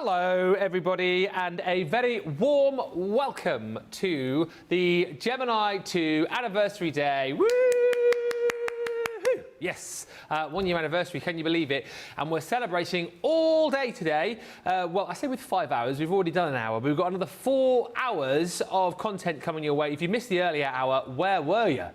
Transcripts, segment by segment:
Hello everybody and a very warm welcome to the Gemini II anniversary day. Woo! Yes, 1 year anniversary, can you believe it? And we're celebrating all day today. Well, I say with 5 hours, we've already done an hour, but we've got another 4 hours of content coming your way. If you missed the earlier hour, where were you?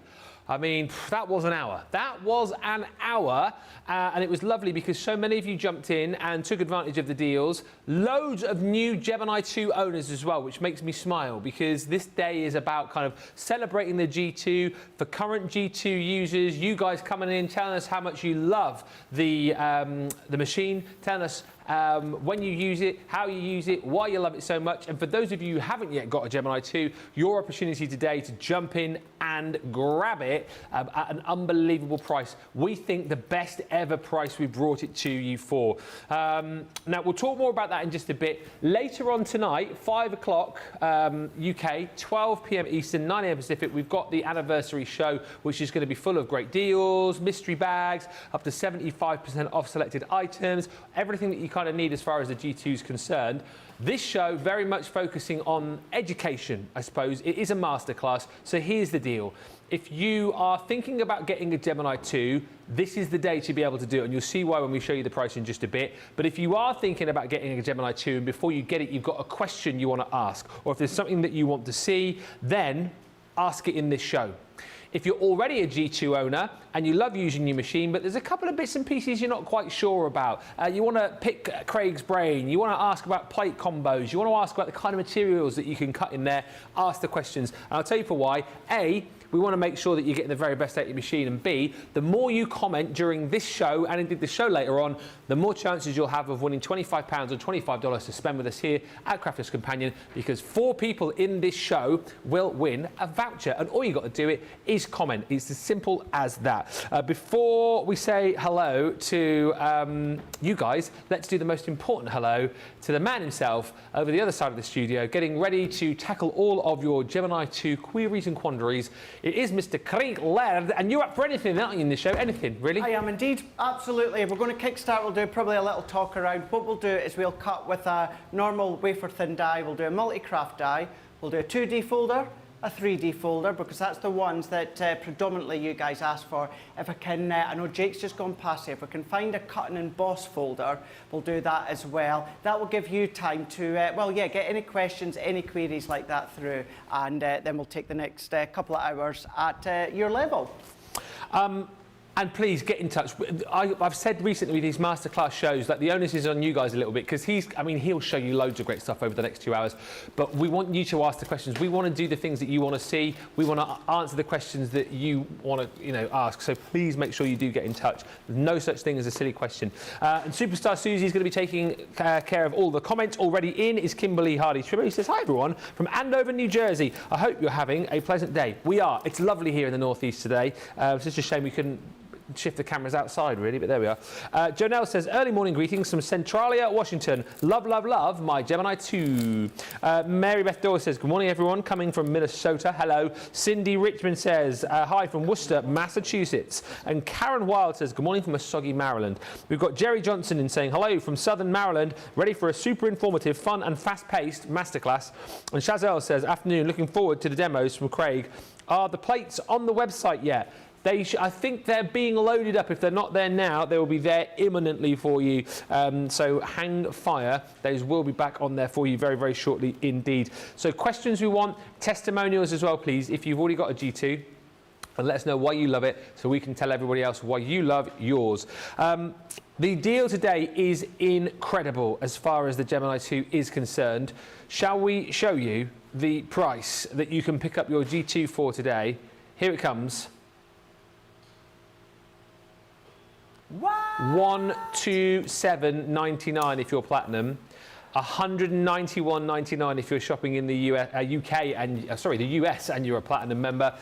I mean, that was an hour. That was an hour, and it was lovely because so many of you jumped in and took advantage of the deals. Loads of new Gemini II owners as well, which makes me smile because this day is about kind of celebrating the G2 for current G2 users. You guys coming in, telling us how much you love the machine, telling us when you use it, how you use it, why you love it so much. And for those of you who haven't yet got a Gemini 2, your opportunity today to jump in and grab it at an unbelievable price. We think the best ever price we brought it to you for. Now, we'll talk more about that in just a bit. Later on tonight, 5 o'clock UK, 12 p.m. Eastern, 9 a.m. Pacific, we've got the anniversary show, which is going to be full of great deals, mystery bags, up to 75% off selected items, everything that you kind of need as far as the G2 is concerned. This show very much focusing on education, I suppose. It is a masterclass, so here's the deal. If you are thinking about getting a Gemini 2, this is the day to be able to do it, and you'll see why when we show you the price in just a bit. But if you are thinking about getting a Gemini 2 and before you get it, you've got a question you want to ask, or if there's something that you want to see, then ask it in this show. If you're already a G2 owner and you love using your machine, but there's a couple of bits and pieces you're not quite sure about, you want to pick Craig's brain, you want to ask about plate combos, you want to ask about the kind of materials that you can cut in there, ask the questions. And I'll tell you for why. A, we want to make sure that you're getting the very best out of your machine, and B, the more you comment during this show and indeed the show later on, the more chances you'll have of winning £25 or $25 to spend with us here at Crafter's Companion, because 4 people in this show will win a voucher, and all you got to do it is comment. It's as simple as that. Before we say hello to you guys, let's do the most important hello to the man himself over the other side of the studio, getting ready to tackle all of your Gemini 2 queries and quandaries. It is Mr. Craig Laird, and you're up for anything, aren't you, in the show? Anything, really? I am indeed, absolutely. We're going to kickstart, we'll do probably a little talk around. What we'll do is we'll cut with a normal wafer thin die, we'll do a multi-craft die, we'll do a 2D folder, a 3D folder, because that's the ones that predominantly you guys ask for. If I can, I know Jake's just gone past here, if we can find a cut and emboss folder, we'll do that as well. That will give you time to, well, yeah, get any questions, any queries like that through, and then we'll take the next couple of hours at your level. And please get in touch. I've said recently with these masterclass shows that the onus is on you guys a little bit, because he'll show you loads of great stuff over the next 2 hours. But we want you to ask the questions. We want to do the things that you want to see. We want to answer the questions that you want to, ask. So please make sure you do get in touch. There's no such thing as a silly question. And Superstar Susie is going to be taking care of all the comments. Already in is Kimberly Hardy-Trimmer. He says, hi everyone, from Andover, New Jersey. I hope you're having a pleasant day. We are. It's lovely here in the Northeast today. It's just a shame we couldn't shift the cameras outside, really, but there we are. Jonelle says, early morning greetings from Centralia, Washington. Love, love, love, my Gemini 2. Mary Beth Doyle says, good morning, everyone, coming from Minnesota. Hello. Cindy Richmond says, hi from Worcester, Massachusetts. And Karen Wild says, good morning from Moseby, Maryland. We've got Jerry Johnson in saying, hello from Southern Maryland, ready for a super informative, fun and fast-paced masterclass. And Chazelle says, afternoon, looking forward to the demos from Craig. Are the plates on the website yet? I think they're being loaded up. If they're not there now, they will be there imminently for you. So hang fire. Those will be back on there for you very, very shortly indeed. So questions we want, testimonials as well, please, if you've already got a G2. And let us know why you love it so we can tell everybody else why you love yours. The deal today is incredible as far as the Gemini 2 is concerned. Shall we show you the price that you can pick up your G2 for today? Here it comes. What? $127.99 if you're platinum, $191.99 if you're shopping in the UK and the US and you're a platinum member.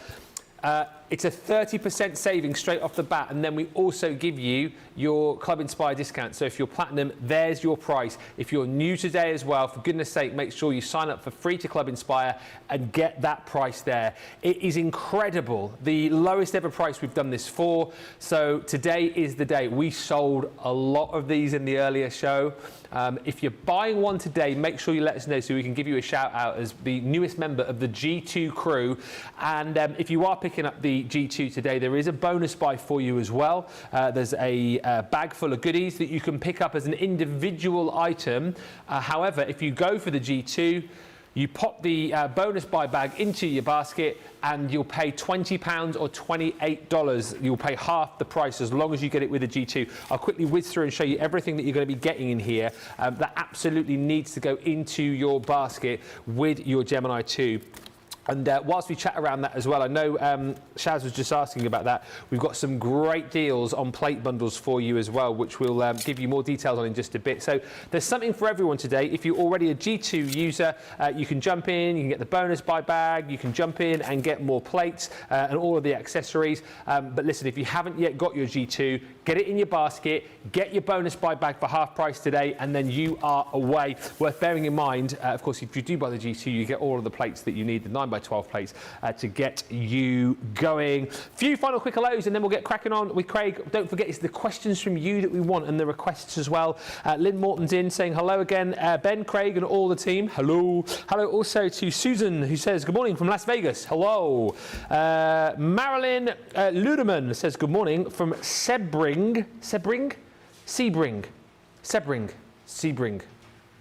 It's a 30% saving straight off the bat, and then we also give you your Club Inspire discount. So if you're platinum, there's your price. If you're new today as well, for goodness sake, make sure you sign up for free to Club Inspire and get that price there. It is incredible, the lowest ever price we've done this for. So today is the day. We sold a lot of these in the earlier show. If you're buying one today, make sure you let us know so we can give you a shout out as the newest member of the G2 crew. And if you are picking up the G2 today, there is a bonus buy for you as well. There's a bag full of goodies that you can pick up as an individual item. However, if you go for the G2, you pop the bonus buy bag into your basket and you'll pay £20 or $28. You'll pay half the price as long as you get it with a G2. I'll quickly whiz through and show you everything that you're going to be getting in here that absolutely needs to go into your basket with your Gemini 2. And whilst we chat around that as well, I know Shaz was just asking about that. We've got some great deals on plate bundles for you as well, which we'll give you more details on in just a bit. So there's something for everyone today. If you're already a G2 user, you can jump in, you can get the bonus buy bag, you can jump in and get more plates and all of the accessories. But listen, if you haven't yet got your G2, get it in your basket, get your bonus buy bag for half price today, and then you are away. Worth bearing in mind, of course, if you do buy the G2, you get all of the plates that you need, the 9x12 plates, to get you going. Few final quick hellos, and then we'll get cracking on with Craig. Don't forget, it's the questions from you that we want, and the requests as well. Lynn Morton's in saying hello again. Ben, Craig, and all the team, hello. Hello also to Susan, who says good morning from Las Vegas. Hello. Marilyn Ludeman says good morning from Sebring,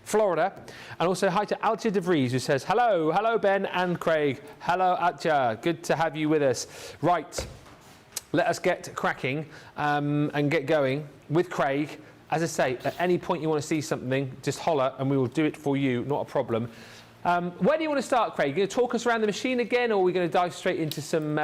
Florida. And also hi to Altja de Vries, who says hello Ben and Craig. Hello Altja, good to have you with us. Right, let us get cracking and get going with Craig. As I say, at any point you want to see something, just holler and we will do it for you, not a problem. Where do you want to start, Craig? Are you going to talk us around the machine again, or are we going to dive straight into some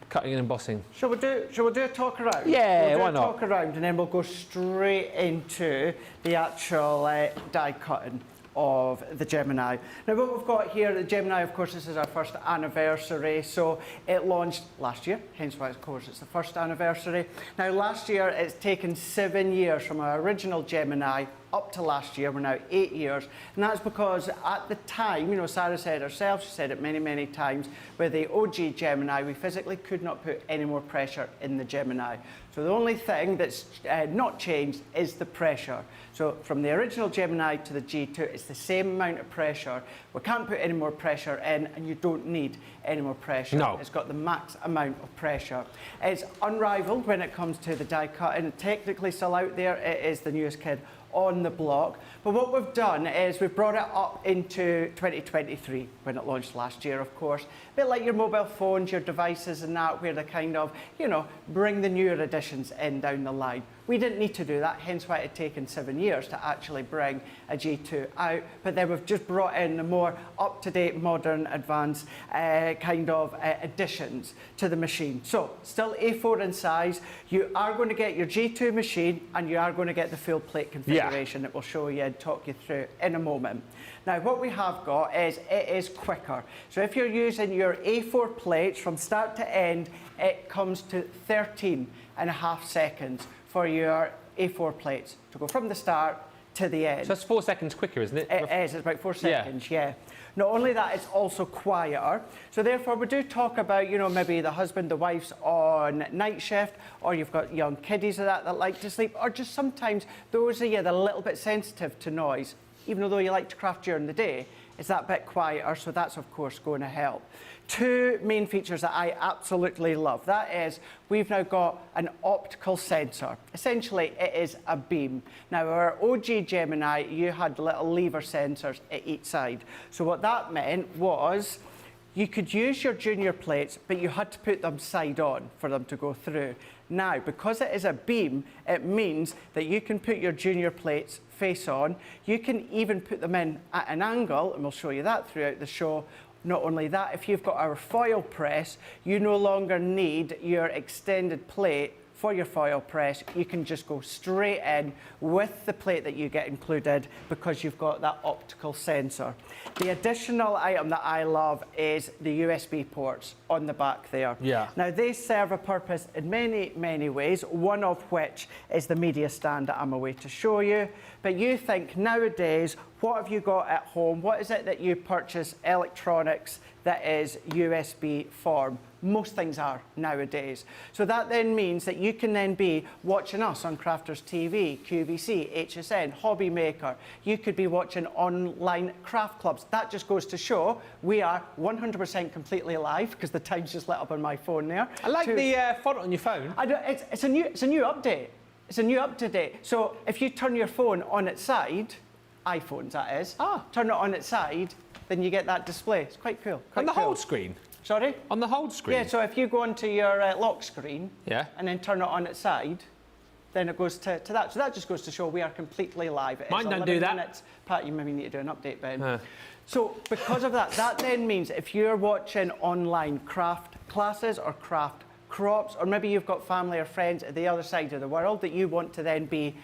cutting and embossing? Shall we do a talk around? Yeah, why not? Talk around, and then we'll go straight into the actual die cutting of the Gemini. Now what we've got here, the Gemini, of course, this is our first anniversary, so it launched last year, hence why, of course, it's the first anniversary. Now last year, it's taken 7 years from our original Gemini up to last year. We're now 8 years, and that's because at the time, you know, Sarah said herself, she said it many times, with the OG Gemini, we physically could not put any more pressure in the Gemini. So the only thing that's not changed is the pressure. So from the original Gemini to the G2, it's the same amount of pressure. We can't put any more pressure in, and you don't need any more pressure. No. It's got the max amount of pressure. It's unrivaled when it comes to the die cutting. Technically still out there, it is the newest kid on the block. But what we've done is we've brought it up into 2023, when it launched last year, of course. A bit like your mobile phones, your devices and that, where they kind of, you know, bring the newer editions in down the line. We didn't need to do that, hence why it had taken 7 years to actually bring a G2 out. But then we've just brought in the more up-to-date, modern, advanced kind of additions to the machine. So, still A4 in size. You are going to get your G2 machine, and you are going to get the full plate configuration that we'll show you and talk you through in a moment. Now, what we have got is it is quicker. So if you're using your A4 plates from start to end, it comes to 13.5 seconds for your A4 plates to go from the start to the end. So that's 4 seconds quicker, isn't it? It is, it's about 4 seconds, yeah. Not only that, it's also quieter. So therefore, we do talk about, you know, maybe the husband, the wife's on night shift, or you've got young kiddies or that like to sleep, or just sometimes those of you that are a little bit sensitive to noise, even though you like to craft during the day, it's that bit quieter, so that's of course going to help. Two main features that I absolutely love. That is, we've now got an optical sensor. Essentially, it is a beam. Now, our OG Gemini, you had little lever sensors at each side. So what that meant was, you could use your junior plates, but you had to put them side on for them to go through. Now, because it is a beam, it means that you can put your junior plates face on. You can even put them in at an angle, and we'll show you that throughout the show. Not only that, if you've got our foil press, you no longer need your extended plate for your foil press, you can just go straight in with the plate that you get included because you've got that optical sensor. The additional item that I love is the USB ports on the back there. Yeah. Now they serve a purpose in many, many ways, one of which is the media stand that I'm away to show you. But you think nowadays, what have you got at home? What is it that you purchase electronics that is USB form? Most things are nowadays. So that then means that you can then be watching us on Crafters TV, QVC, HSN, Hobby Maker. You could be watching online craft clubs. That just goes to show we are 100% completely live because the time's just lit up on my phone there. I like the font on your phone. It's a new update. It's a new up-to-date. So if you turn your phone on its side, iPhones that is, turn it on its side, then you get that display. It's quite cool. On the whole screen? Sorry? On the whole screen? Yeah, so if you go onto your lock screen and then turn it on its side, then it goes to that. So that just goes to show we are completely live. Mine don't do that. Minutes. Pat, you maybe need to do an update, Ben. So because of that, that then means if you're watching online craft classes or craft crops, or maybe you've got family or friends at the other side of the world that you want to then be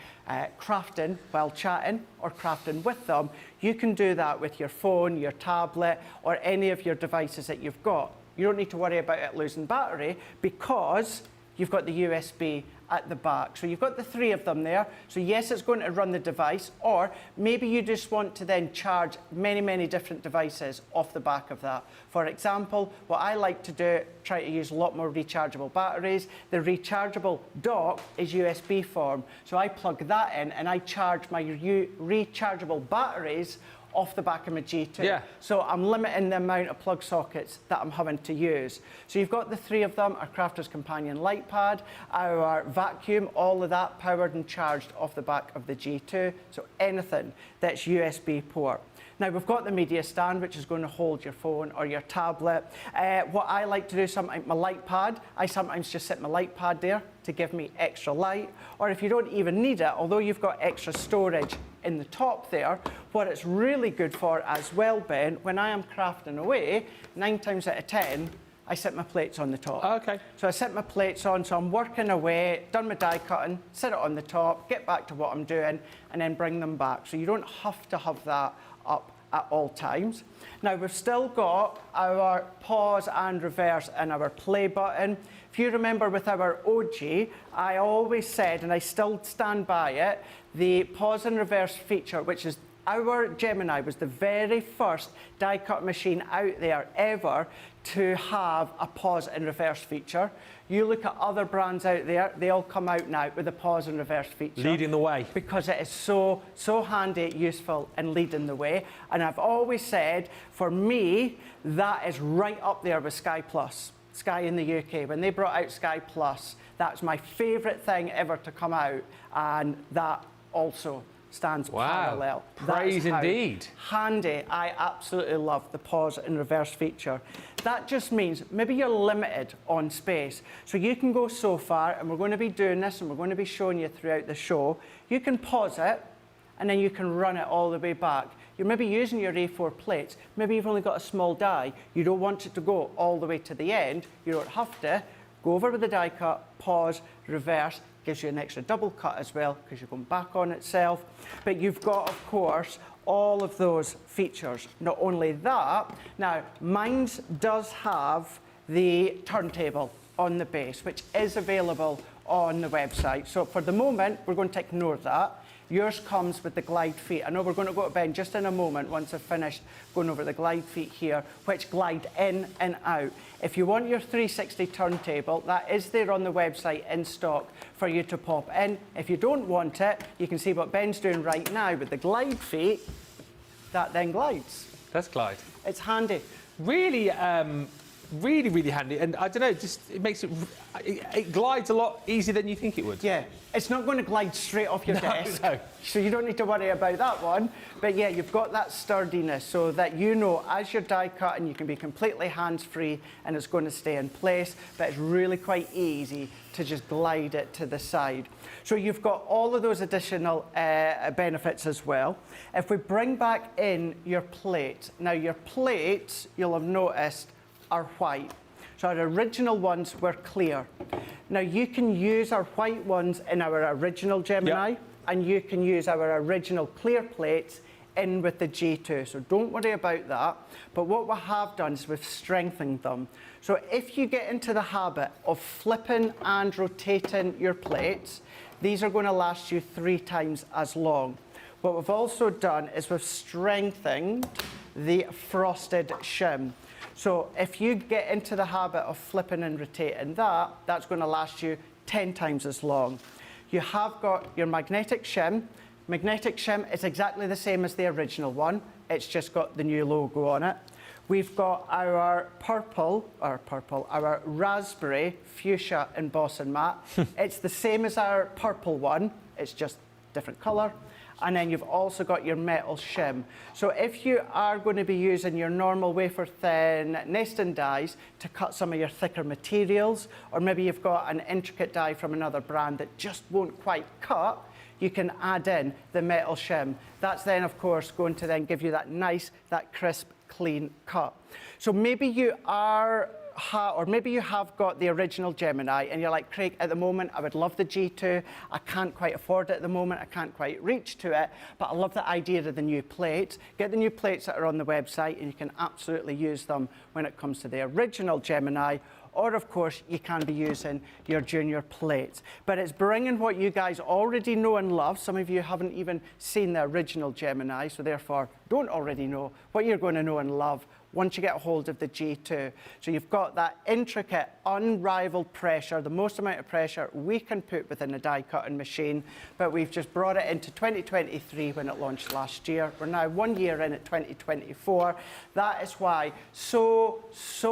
crafting while chatting or crafting with them, you can do that with your phone, your tablet, or any of your devices that you've got. You don't need to worry about it losing battery because you've got the USB at the back. So you've got the three of them there. So yes, it's going to run the device, or maybe you just want to then charge many, many different devices off the back of that. For example, what I like to do, try to use a lot more rechargeable batteries. The rechargeable dock is USB form. So I plug that in and I charge my rechargeable batteries off the back of my G2. Yeah. So I'm limiting the amount of plug sockets that I'm having to use. So you've got the three of them, our Crafter's Companion light pad, our vacuum, all of that powered and charged off the back of the G2. So anything that's USB port. Now we've got the media stand, which is going to hold your phone or your tablet. What I like to do, sometimes my light pad, I sometimes just set my light pad there to give me extra light. Or if you don't even need it, although you've got extra storage in the top there, what it's really good for as well, Ben, when I am crafting away, 9 times out of 10, I set my plates on the top. Okay. So I set my plates on, so I'm working away, done my die cutting, set it on the top, get back to what I'm doing, and then bring them back. So you don't have to have that up at all times. Now we've still got our pause and reverse and our play button. If you remember with our OG, I always said, and I still stand by it, the pause and reverse feature, which is our Gemini, was the very first die cut machine out there ever to have a pause and reverse feature. You look at other brands out there, they all come out now with a pause and reverse feature. Leading the way. Because it is so handy, useful, and leading the way. And I've always said, for me, that is right up there with Sky Plus. Sky in the UK, when they brought out Sky Plus, that's my favourite thing ever to come out, and that also stands parallel. Praise indeed. Handy. I absolutely love the pause and reverse feature. That just means maybe you're limited on space. So you can go so far, and we're going to be doing this, and we're going to be showing you throughout the show. You can pause it, and then you can run it all the way back. You're maybe using your A4 plates. Maybe you've only got a small die. You don't want it to go all the way to the end. You don't have to. Go over with the die cut, pause, reverse. Gives you an extra double cut as well because you're going back on itself. But you've got, of course, all of those features. Not only that, now mine does have the turntable on the base, which is available on the website. So for the moment, we're going to ignore that. Yours comes with the glide feet. I know we're going to go to Ben just in a moment once I've finished going over the glide feet here, which glide in and out. If you want your 360 turntable, that is there on the website in stock for you to pop in. If you don't want it, you can see what Ben's doing right now with the glide feet. That then glides. That's glide. It's handy. Really, really handy. And I don't know, it makes it glides a lot easier than you think it would. Yeah, it's not going to glide straight off your desk. No. So you don't need to worry about that one. But yeah, you've got that sturdiness so that you know as you're die cutting, you can be completely hands-free and it's going to stay in place. But it's really quite easy to just glide it to the side. So you've got all of those additional benefits as well. If we bring back in your plate, now your plates, you'll have noticed, are white. So our original ones were clear. Now you can use our white ones in our original Gemini, Yep. and you can use our original clear plates in with the G2, so don't worry about that. But what we have done is we've strengthened them. So if you get into the habit of flipping and rotating your plates, these are going to last you 3 times as long. What we've also done is we've strengthened the frosted shim. So if you get into the habit of flipping and rotating that, that's going to last you 10 times as long. You have got your magnetic shim. Magnetic shim is exactly the same as the original one. It's just got the new logo on it. We've got our our raspberry fuchsia embossing mat. It's the same as our purple one. It's just different color. And then you've also got your metal shim. So if you are going to be using your normal wafer thin nesting dies to cut some of your thicker materials, or maybe you've got an intricate die from another brand that just won't quite cut, you can add in the metal shim. That's then, of course, going to then give you that nice, that crisp, clean cut. So maybe you are, or maybe you have got the original Gemini and you're like, Craig, at the moment, I would love the G2. I can't quite afford it at the moment. I can't quite reach to it, but I love the idea of the new plates. Get the new plates that are on the website and you can absolutely use them when it comes to the original Gemini. Or, of course, you can be using your junior plates. But it's bringing what you guys already know and love. Some of you haven't even seen the original Gemini, so therefore don't already know what you're going to know and love once you get a hold of the G2. So you've got that intricate, unrivaled pressure, the most amount of pressure we can put within a die cutting machine, but we've just brought it into 2023 when it launched last year. We're now 1 year in at 2024. That is why so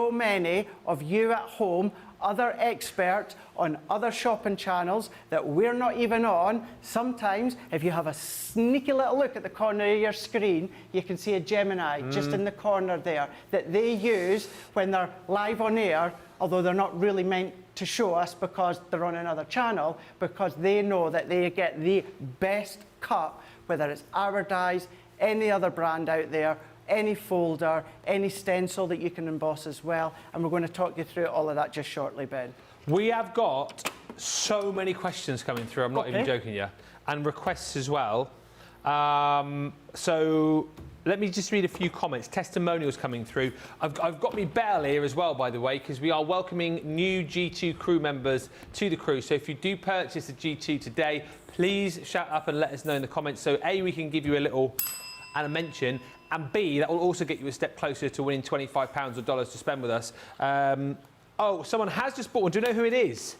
many of you at home, other experts on other shopping channels that we're not even on, sometimes if you have a sneaky little look at the corner of your screen, you can see a Gemini just in the corner there that they use when they're live on air, although they're not really meant to show us because they're on another channel, because they know that they get the best cut, whether it's our dies, any other brand out there, any folder, any stencil that you can emboss as well. And we're going to talk you through all of that just shortly, Ben. We have got so many questions coming through, I'm not even joking you, and requests as well. So let me just read a few comments, testimonials coming through. I've got me bell here as well, by the way, because we are welcoming new G2 crew members to the crew. So if you do purchase a G2 today, please shout up and let us know in the comments. So A, we can give you a little and a mention, and B, that will also get you a step closer to winning £25 or dollars to spend with us. Oh, someone has just bought one. Do you know who it is?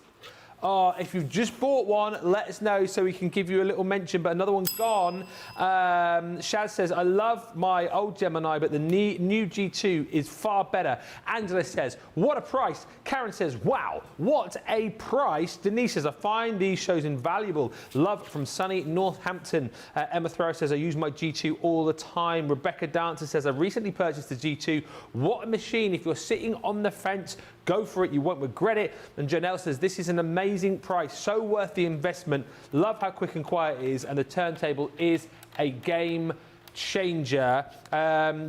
Oh, if you've just bought one, let us know so we can give you a little mention. But another one's gone. Shaz says, I love my old Gemini, but the new G2 is far better. Angela says, what a price. Karen says, wow, what a price. Denise says, I find these shows invaluable. Love from sunny Northampton. Emma Thrower says, I use my G2 all the time. Rebecca Dancer says, I recently purchased the G2. What a machine. If you're sitting on the fence, go for it, you won't regret it. And Janelle says, this is an amazing price, so worth the investment. Love how quick and quiet it is, and the turntable is a game changer.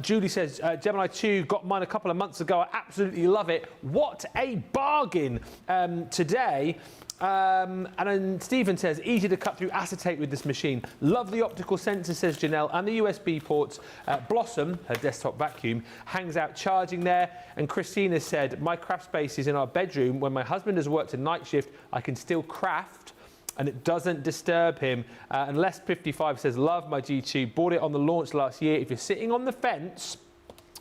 Julie says, Gemini 2, got mine a couple of months ago. I absolutely love it. What a bargain today. And then Stephen says, easy to cut through acetate with this machine. Love the optical sensor, says Janelle, and the USB ports. Blossom, her desktop vacuum, hangs out charging there. And Christina said, my craft space is in our bedroom. When my husband has worked a night shift, I can still craft and it doesn't disturb him. And Les55 says, love my G2, bought it on the launch last year. If you're sitting on the fence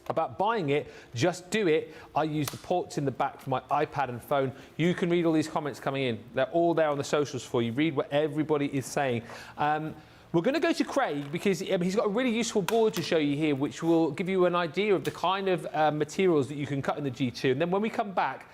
about buying it, just do it. I use the ports in the back for my iPad and phone. You can read all these comments coming in. They're all there on the socials for you. Read what everybody is saying. We're going to go to Craig because he's got a really useful board to show you here, which will give you an idea of the kind of materials that you can cut in the G2. And then when we come back,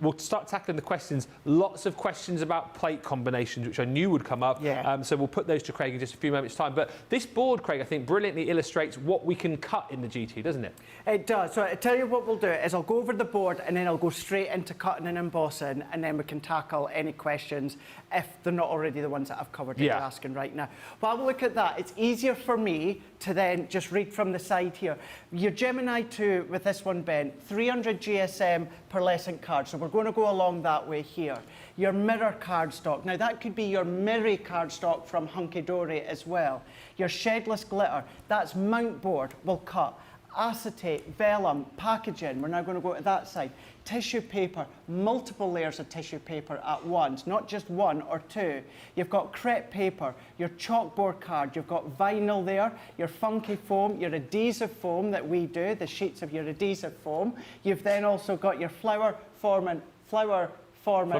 we'll start tackling the questions. Lots of questions about plate combinations, which I knew would come up. Yeah. So we'll put those to Craig in just a few moments' time. But this board, Craig, I think brilliantly illustrates what we can cut in the G2, doesn't it? It does. So I tell you what we'll do is I'll go over the board and then I'll go straight into cutting and embossing, and then we can tackle any questions if they're not already the ones that I've covered that you're asking right now. While we look at that, it's easier for me to then just read from the side here. Your Gemini 2 with this one, Ben, 300 GSM pearlescent card, so we're going to go along that way here. Your mirror cardstock. Now that could be your mirror cardstock from Hunky Dory as well. Your shedless glitter, that's mount board, will cut. Acetate, vellum, packaging, we're now going to go to that side. Tissue paper, multiple layers of tissue paper at once, not just one or two. You've got crepe paper, your chalkboard card, you've got vinyl there, your funky foam, your adhesive foam that we do, the sheets of your adhesive foam. You've then also got your flower forming foam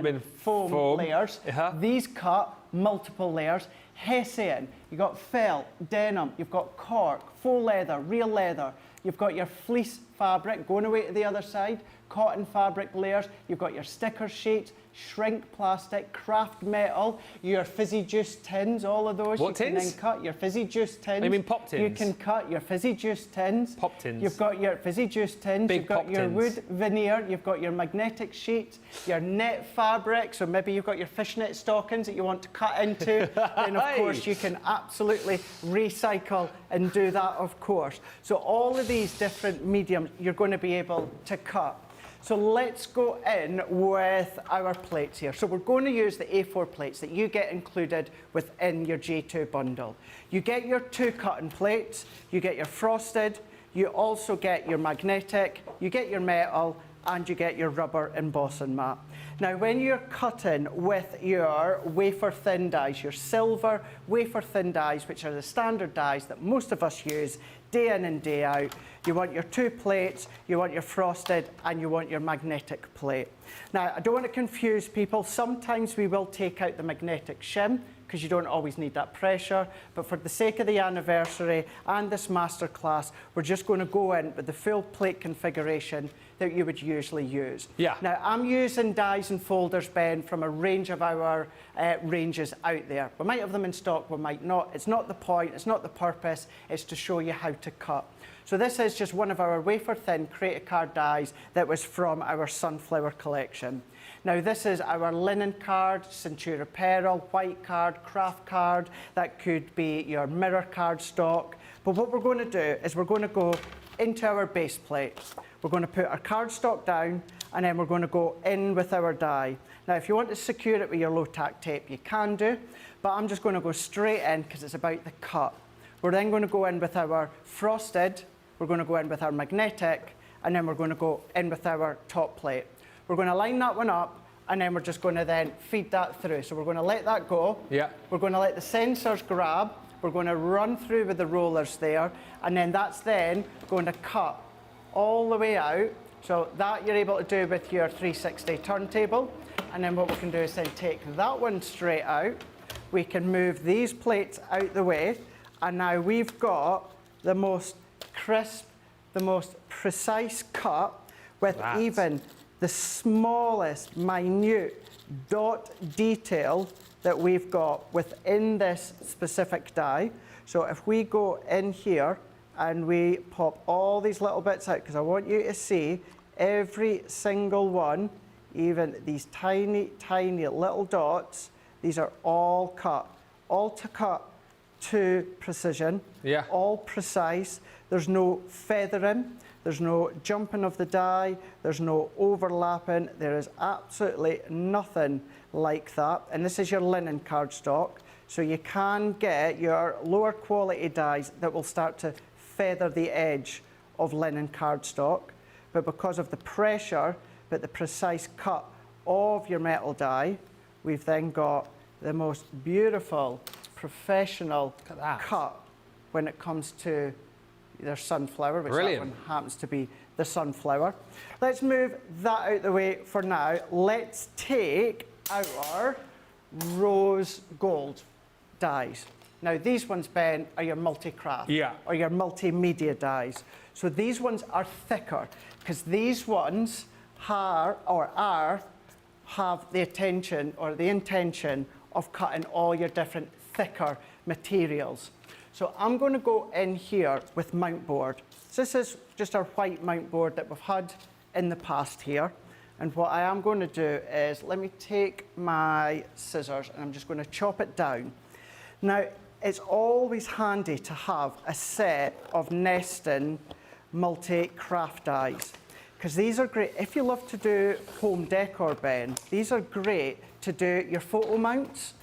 layers. These cut multiple layers. Hessian, you've got felt, denim, you've got cork, faux leather, real leather. You've got your fleece fabric, going away to the other side, cotton fabric layers. You've got your sticker sheets, shrink plastic, craft metal, your fizzy juice tins, all of those. What tins? You can then cut your fizzy juice tins. You mean pop tins? You can cut your fizzy juice tins. Pop tins. You've got your fizzy juice tins. Big you've got pop your tins. wood veneer. You've got your magnetic sheets, your net fabric. So maybe you've got your fishnet stockings that you want to cut into. Then, of course, you can absolutely recycle and do that, of course. So all of these different mediums you're going to be able to cut. So let's go in with our plates here. So we're going to use the A4 plates that you get included within your J2 bundle. You get your 2 cutting plates, you get your frosted, you also get your magnetic, you get your metal, and you get your rubber embossing mat. Now, when you're cutting with your wafer thin dies, your silver wafer thin dies, which are the standard dies that most of us use day in and day out, you want your 2 plates, you want your frosted, and you want your magnetic plate. Now, I don't want to confuse people. Sometimes we will take out the magnetic shim because you don't always need that pressure. But for the sake of the anniversary and this masterclass, we're just going to go in with the full plate configuration that you would usually use. Yeah. Now, I'm using dies and folders, Ben, from a range of our ranges out there. We might have them in stock, we might not. It's not the point, it's not the purpose, it's to show you how to cut. So this is just one of our wafer thin creative card dies that was from our Sunflower collection. Now this is our linen card, Centura Pearl, white card, craft card, that could be your mirror card stock. But what we're going to do is we're going to go into our base plate. We're going to put our cardstock down and then we're going to go in with our die. Now if you want to secure it with your low tack tape, you can do, but I'm just going to go straight in because it's about the cut. We're then going to go in with our frosted, we're going to go in with our magnetic, and then we're going to go in with our top plate. We're going to line that one up and then we're just going to then feed that through. So we're going to let that go. Yeah. We're going to let the sensors grab. We're going to run through with the rollers there, and then that's then going to cut all the way out. So that you're able to do with your 360 turntable. And then what we can do is then take that one straight out. We can move these plates out the way. And now we've got the most crisp, the most precise cut with even the smallest minute dot detail that we've got within this specific die. So if we go in here and we pop all these little bits out, because I want you to see every single one, even these tiny, tiny little dots, these are all cut, all to cut to precision, all precise. There's no feathering, there's no jumping of the die, there's no overlapping, there is absolutely nothing like that. And this is your linen cardstock, so you can get your lower quality dies that will start to feather the edge of linen cardstock, but because of the pressure, but the precise cut of your metal die, we've then got the most beautiful, professional cut when it comes to their sunflower, which that one happens to be the sunflower. Let's move that out the way for now. Let's take our rose gold dies. Now these ones, Ben, are your multi-craft or your multimedia dies. So these ones are thicker because these ones have the attention or the intention of cutting all your different thicker materials. So I'm going to go in here with mount board. So this is just our white mount board that we've had in the past here. And what I am going to do is, let me take my scissors and I'm just going to chop it down. Now, it's always handy to have a set of nesting multi-craft dies, because these are great. If you love to do home decor, Ben, these are great to do your photo mounts.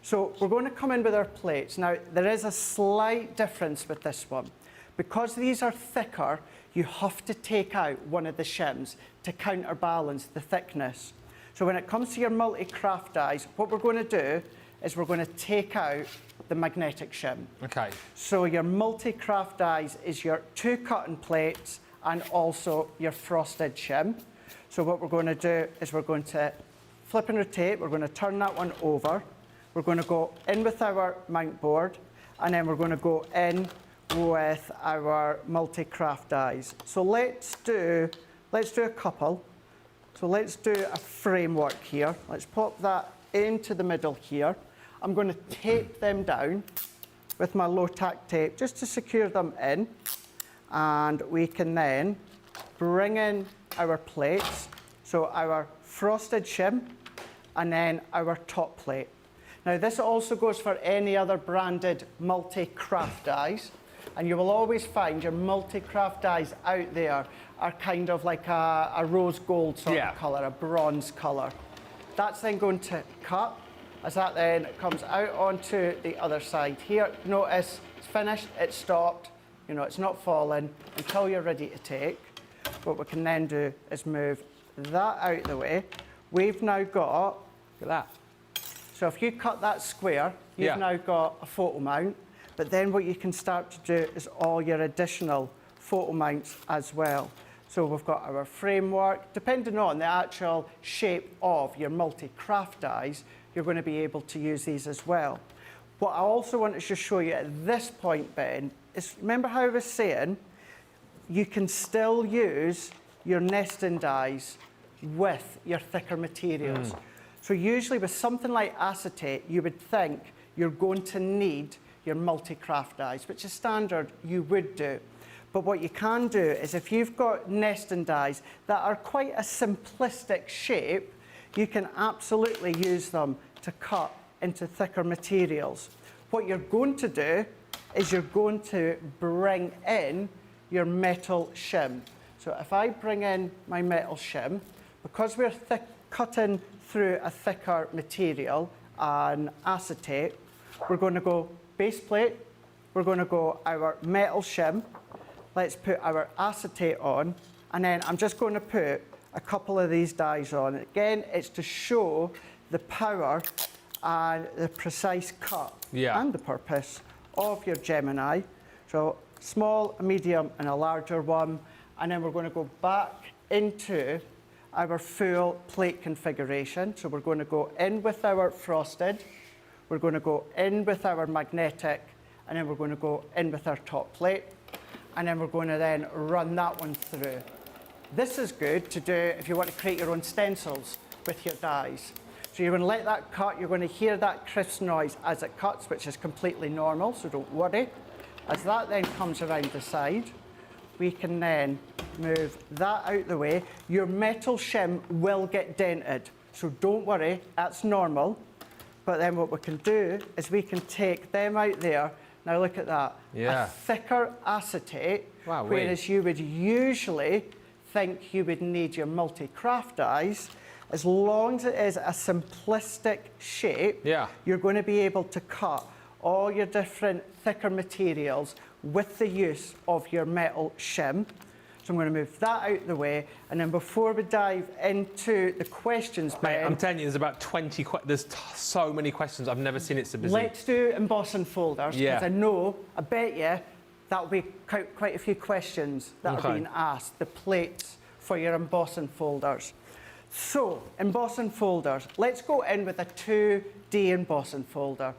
So we're going to come in with our plates. Now, there is a slight difference with this one. Because these are thicker, you have to take out one of the shims to counterbalance the thickness. So when it comes to your multi-craft dies, what we're going to do is we're going to take out the magnetic shim. Okay. So your multi-craft dies is your 2 cutting plates and also your frosted shim. So what we're going to do is we're going to flip and rotate, we're going to turn that one over, we're going to go in with our mount board, and then we're going to go in with our multi-craft dies. So let's do a couple. So let's do a framework here. Let's pop that into the middle here. I'm going to tape them down with my low tack tape just to secure them in. And we can then bring in our plates. So our frosted shim and then our top plate. Now this also goes for any other branded multi-craft dies. And you will always find your multi-craft dies out there are kind of like a rose gold sort of colour, a bronze colour. That's then going to cut as that then comes out onto the other side. Here, notice it's finished, it's stopped, you know, it's not fallen until you're ready to take. What we can then do is move that out of the way. We've now got, look at that. So if you cut that square, you've now got a photo mount. But then what you can start to do is all your additional photo mounts as well. So we've got our framework. Depending on the actual shape of your multi-craft dies, you're going to be able to use these as well. What I also wanted to show you at this point, Ben, is remember how I was saying you can still use your nesting dies with your thicker materials. So usually with something like acetate, you would think you're going to need your multi-craft dies, which is standard, you would do. But what you can do is if you've got nesting dies that are quite a simplistic shape, you can absolutely use them to cut into thicker materials. What you're going to do is you're going to bring in your metal shim. So if I bring in my metal shim, because we're cutting through a thicker material, an acetate, we're going to go base plate, we're going to go our metal shim, let's put our acetate on, and then I'm just going to put a couple of these dies on. Again, it's to show the power and the precise cut and the purpose of your Gemini. So small, a medium and a larger one, and then we're going to go back into our full plate configuration. So we're going to go in with our frosted, we're going to go in with our magnetic, and then we're going to go in with our top plate, and then we're going to then run that one through. This is good to do if you want to create your own stencils with your dies. So you're going to let that cut, you're going to hear that crisp noise as it cuts, which is completely normal, so don't worry. As that then comes around the side, we can then move that out the way. Your metal shim will get dented, so don't worry, that's normal. But then what we can do is we can take them out there. Now look at that, a thicker acetate, whereas you would usually think you would need your multi-craft dies. As long as it is a simplistic shape, you're going to be able to cut all your different thicker materials with the use of your metal shim. So I'm going to move that out the way, and then before we dive into the questions, Ben, mate, I'm telling you, there's about 20. There's so many questions. I've never seen it so busy. Let's do embossing folders, because I bet you that'll be quite a few questions that are being asked. The plates for your embossing folders. So embossing folders. Let's go in with a 2D embossing folder.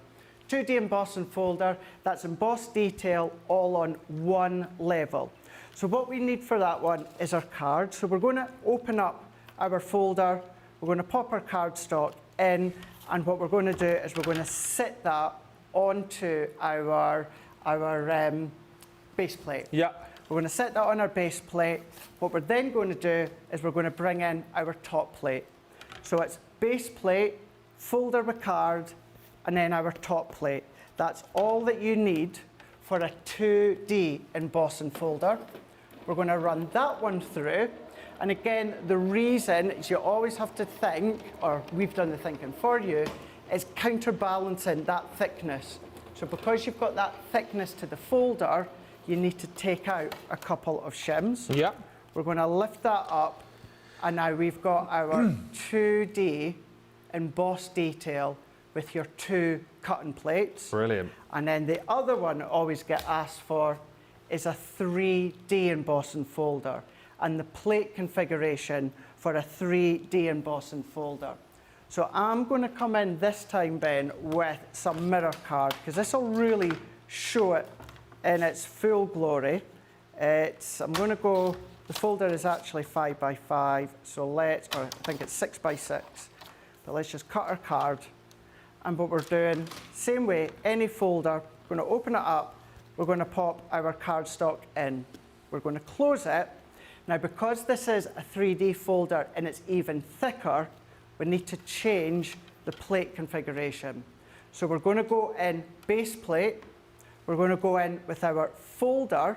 2D embossing folder. That's embossed detail all on one level. So what we need for that one is our card. So we're going to open up our folder, we're going to pop our cardstock in, and what we're going to do is we're going to sit that onto our base plate. We're going to set that on our base plate. What we're then going to do is we're going to bring in our top plate. So it's base plate, folder with card, and then our top plate. That's all that you need for a 2D embossing folder. We're going to run that one through. And again, the reason is you always have to think, or we've done the thinking for you, is counterbalancing that thickness. So because you've got that thickness to the folder, you need to take out a couple of shims. Yeah. We're going to lift that up, and now we've got our 2D embossed detail with your 2 cutting plates. Brilliant. And then the other one I always get asked for is a 3D embossing folder, and the plate configuration for a 3D embossing folder. So I'm going to come in this time, Ben, with some mirror card, because this will really show it in its full glory. I'm going to go, the folder is actually 5 by 5, so I think it's 6 by 6. But let's just cut our card. And what we're doing, same way, any folder, we're going to open it up, we're going to pop our cardstock in. We're going to close it. Now, because this is a 3D folder and it's even thicker, we need to change the plate configuration. So we're going to go in base plate, we're going to go in with our folder,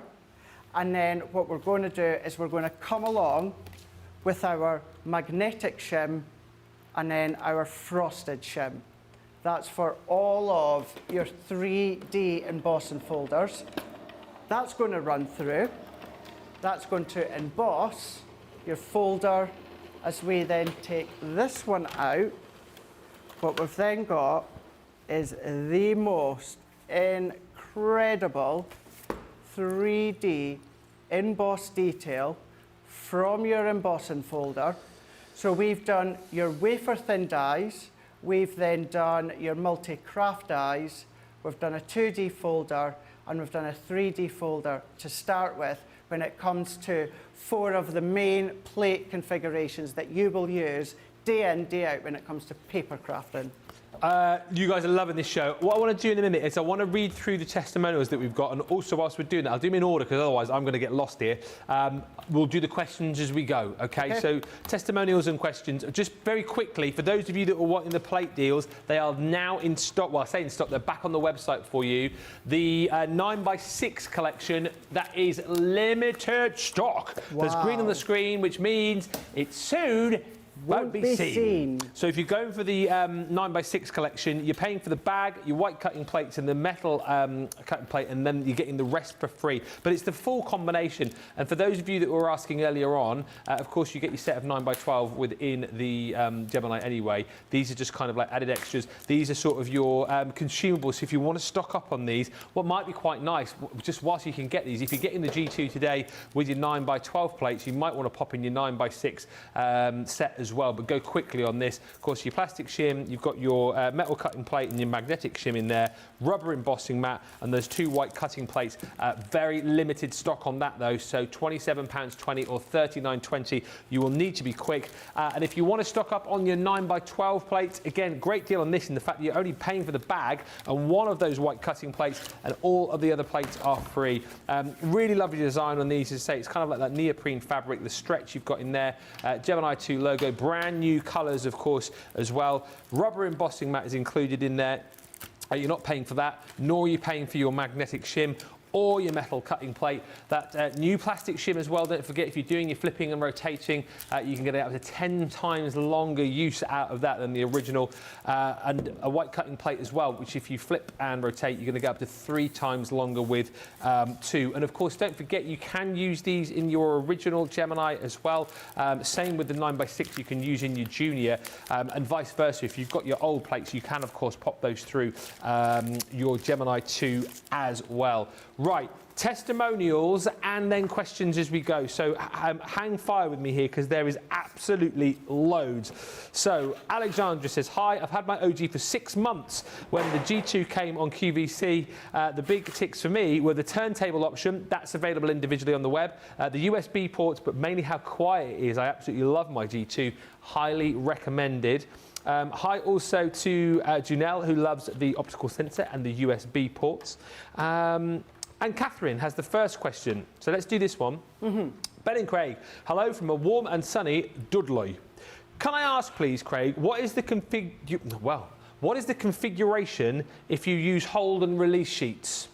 and then what we're going to do is we're going to come along with our magnetic shim and then our frosted shim. That's for all of your 3D embossing folders. That's going to run through. That's going to emboss your folder. As we then take this one out, what we've then got is the most incredible 3D embossed detail from your embossing folder. So we've done your wafer thin dies, we've then done your multi-craft dies, we've done a 2D folder, and we've done a 3D folder to start with when it comes to 4 of the main plate configurations that you will use day in, day out when it comes to paper crafting. You guys are loving this show. What I want to do in a minute is I want to read through the testimonials that we've got, and also whilst we're doing that, I'll do them in order because otherwise I'm going to get lost here. We'll do the questions as we go, okay? So testimonials and questions. Just very quickly, for those of you that are wanting the plate deals, they are now in stock. Well, I say in stock, they're back on the website for you. The 9x6 collection, that is limited stock. Wow. There's green on the screen, which means it's soon won't be seen. So if you're going for the 9x6 collection, you're paying for the bag, your white cutting plates and the metal cutting plate, and then you're getting the rest for free. But it's the full combination. And for those of you that were asking earlier on, of course, you get your set of 9x12 within the Gemini anyway. These are just kind of like added extras. These are sort of your consumables. So if you want to stock up on these, what might be quite nice, just whilst you can get these, if you're getting the G2 today with your 9x12 plates, you might want to pop in your 9x6 set as well, but go quickly on this. Of course, your plastic shim, you've got your metal cutting plate and your magnetic shim in there, rubber embossing mat, and those 2 white cutting plates. Very limited stock on that though, so £27.20 or £39.20. You will need to be quick. And if you want to stock up on your 9x12 plates, again, great deal on this in the fact that you're only paying for the bag and one of those white cutting plates, and all of the other plates are free. Really lovely design on these. As I say, it's kind of like that neoprene fabric, the stretch you've got in there. Gemini II logo, brand new colours, of course, as well. Rubber embossing mat is included in there. You're not paying for that, nor are you paying for your magnetic shim or your metal cutting plate. That new plastic shim as well, don't forget, if you're doing your flipping and rotating, you can get up to 10 times longer use out of that than the original. And a white cutting plate as well, which if you flip and rotate, you're going to get up to 3 times longer with too. And of course, don't forget, you can use these in your original Gemini as well. Same with the 9x6 you can use in your Junior, and vice versa. If you've got your old plates, you can of course pop those through your Gemini 2 as well. Right, testimonials and then questions as we go. So hang fire with me here because there is absolutely loads. So Alexandra says, hi, I've had my OG for 6 months. When the G2 came on QVC, the big ticks for me were the turntable option. That's available individually on the web. The USB ports, but mainly how quiet it is. I absolutely love my G2. Highly recommended. Hi also to Junelle, who loves the optical sensor and the USB ports. And Catherine has the first question. So let's do this one. Ben and Craig, hello from a warm and sunny Dudley. Can I ask, please, Craig, what is the configuration if you use hold and release sheets?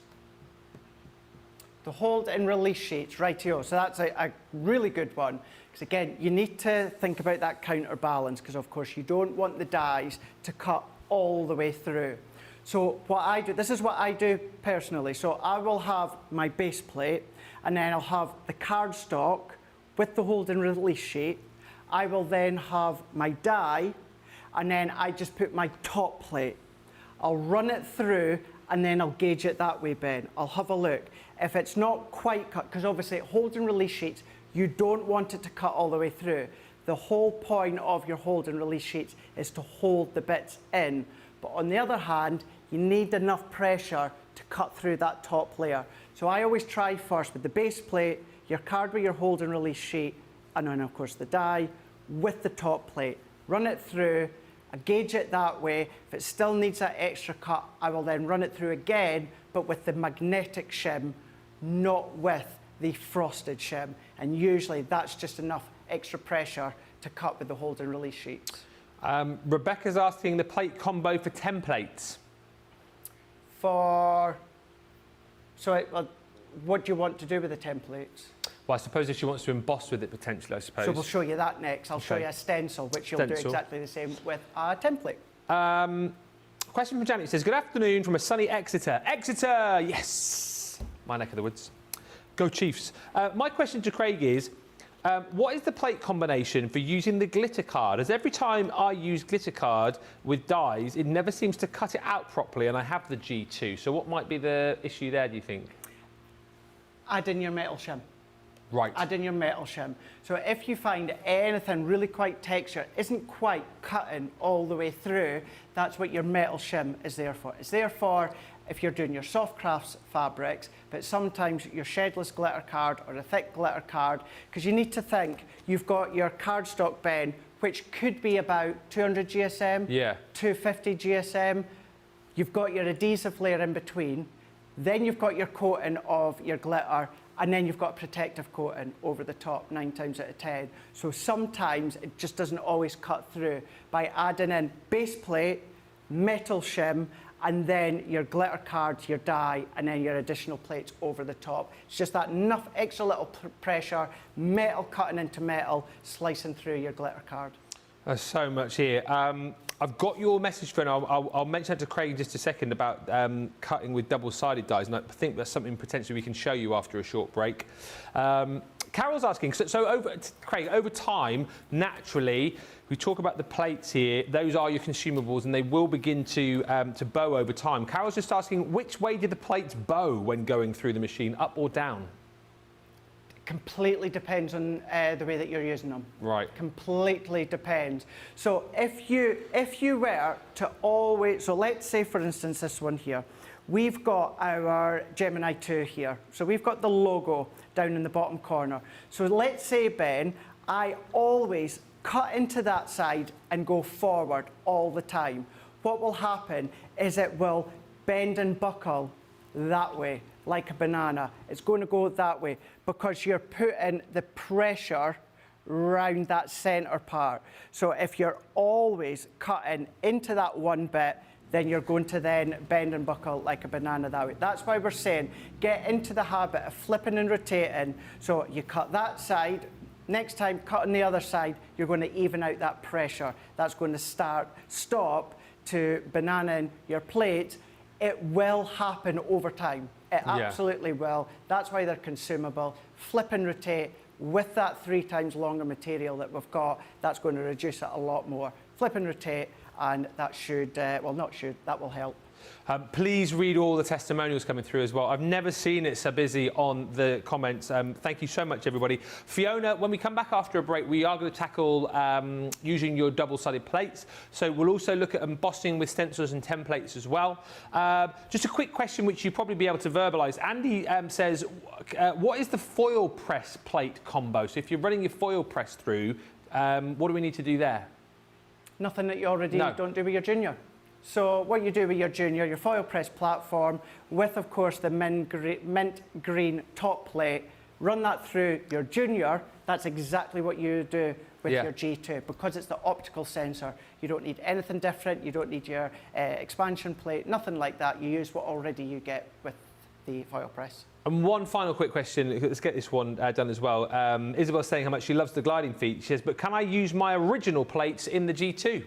the hold and release sheets, rightio. So that's a really good one. Because again, you need to think about that counterbalance, because of course you don't want the dies to cut all the way through. So what I do, this is what I do personally. So I will have my base plate, and then I'll have the cardstock with the hold and release sheet. I will then have my die, and then I just put my top plate. I'll run it through, and then I'll gauge it that way, Ben. I'll have a look. If it's not quite cut, because obviously hold and release sheets, you don't want it to cut all the way through. The whole point of your hold and release sheets is to hold the bits in. But on the other hand, you need enough pressure to cut through that top layer. So I always try first with the base plate, your card with your hold and release sheet, and then of course the die with the top plate. Run it through, I gauge it that way. If it still needs that extra cut, I will then run it through again, but with the magnetic shim, not with the frosted shim. And usually that's just enough extra pressure to cut with the hold and release sheets. Rebecca's asking the plate combo for templates. What do you want to do with the templates? Well, I suppose if she wants to emboss with it potentially, I suppose. So we'll show you that next. I'll show you a stencil, which you'll do exactly the same with a template. Question from Janet says, good afternoon from a sunny Exeter. Exeter, yes! My neck of the woods. Go Chiefs. My question to Craig is, what is the plate combination for using the glitter card? As every time I use glitter card with dies, it never seems to cut it out properly, and I have the G2. So what might be the issue there, do you think? Add in your metal shim. Right. Add in your metal shim. So if you find anything really quite textured, isn't quite cutting all the way through, that's what your metal shim is there for. It's there for if you're doing your soft crafts fabrics, but sometimes your shedless glitter card or a thick glitter card, because you need to think, you've got your cardstock, Ben, which could be about 200 GSM, 250 GSM. You've got your adhesive layer in between, then you've got your coating of your glitter, and then you've got protective coating over the top 9 times out of 10. So sometimes it just doesn't always cut through. By adding in base plate, metal shim, and then your glitter cards, your die, and then your additional plates over the top. It's just that enough extra little pressure, metal cutting into metal, slicing through your glitter card. There's so much here. I've got your message for, and I'll mention that to Craig in just a second about cutting with double-sided dies, and I think that's something potentially we can show you after a short break. Carol's asking, Craig, over time, naturally, we talk about the plates here, those are your consumables, and they will begin to bow over time. Carol's just asking, which way do the plates bow when going through the machine, up or down? Completely depends on the way that you're using them. Right. Completely depends. So if you were to always, so let's say for instance this one here, we've got our Gemini II here. So we've got the logo down in the bottom corner. So let's say, Ben, I always cut into that side and go forward all the time. What will happen is it will bend and buckle that way, like a banana. It's going to go that way because you're putting the pressure around that center part. So if you're always cutting into that one bit, then you're going to then bend and buckle like a banana that way. That's why we're saying get into the habit of flipping and rotating. So you cut that side, next time cut on the other side, you're going to even out that pressure. That's going to stop to bananaing your plate. It will happen over time. It absolutely will. That's why they're consumable. Flip and rotate with that 3 times longer material that we've got, that's going to reduce it a lot more. Flip and rotate, and that should, that will help. Please read all the testimonials coming through as well. I've never seen it so busy on the comments. Thank you so much, everybody. Fiona, when we come back after a break, we are going to tackle using your double-sided plates. So we'll also look at embossing with stencils and templates as well. Just a quick question, which you'll probably be able to verbalise. Andy says, what is the foil press plate combo? So if you're running your foil press through, what do we need to do there? Nothing that you already don't do with your junior. So what you do with your junior, your foil press platform, with of course the mint green top plate, run that through your junior. That's exactly what you do with your G2. Because it's the optical sensor, you don't need anything different. You don't need your expansion plate, nothing like that. You use what already you get with the foil press. And one final quick question, let's get this one done as well. Isabel's saying how much she loves the gliding feet. She says, but can I use my original plates in the G2?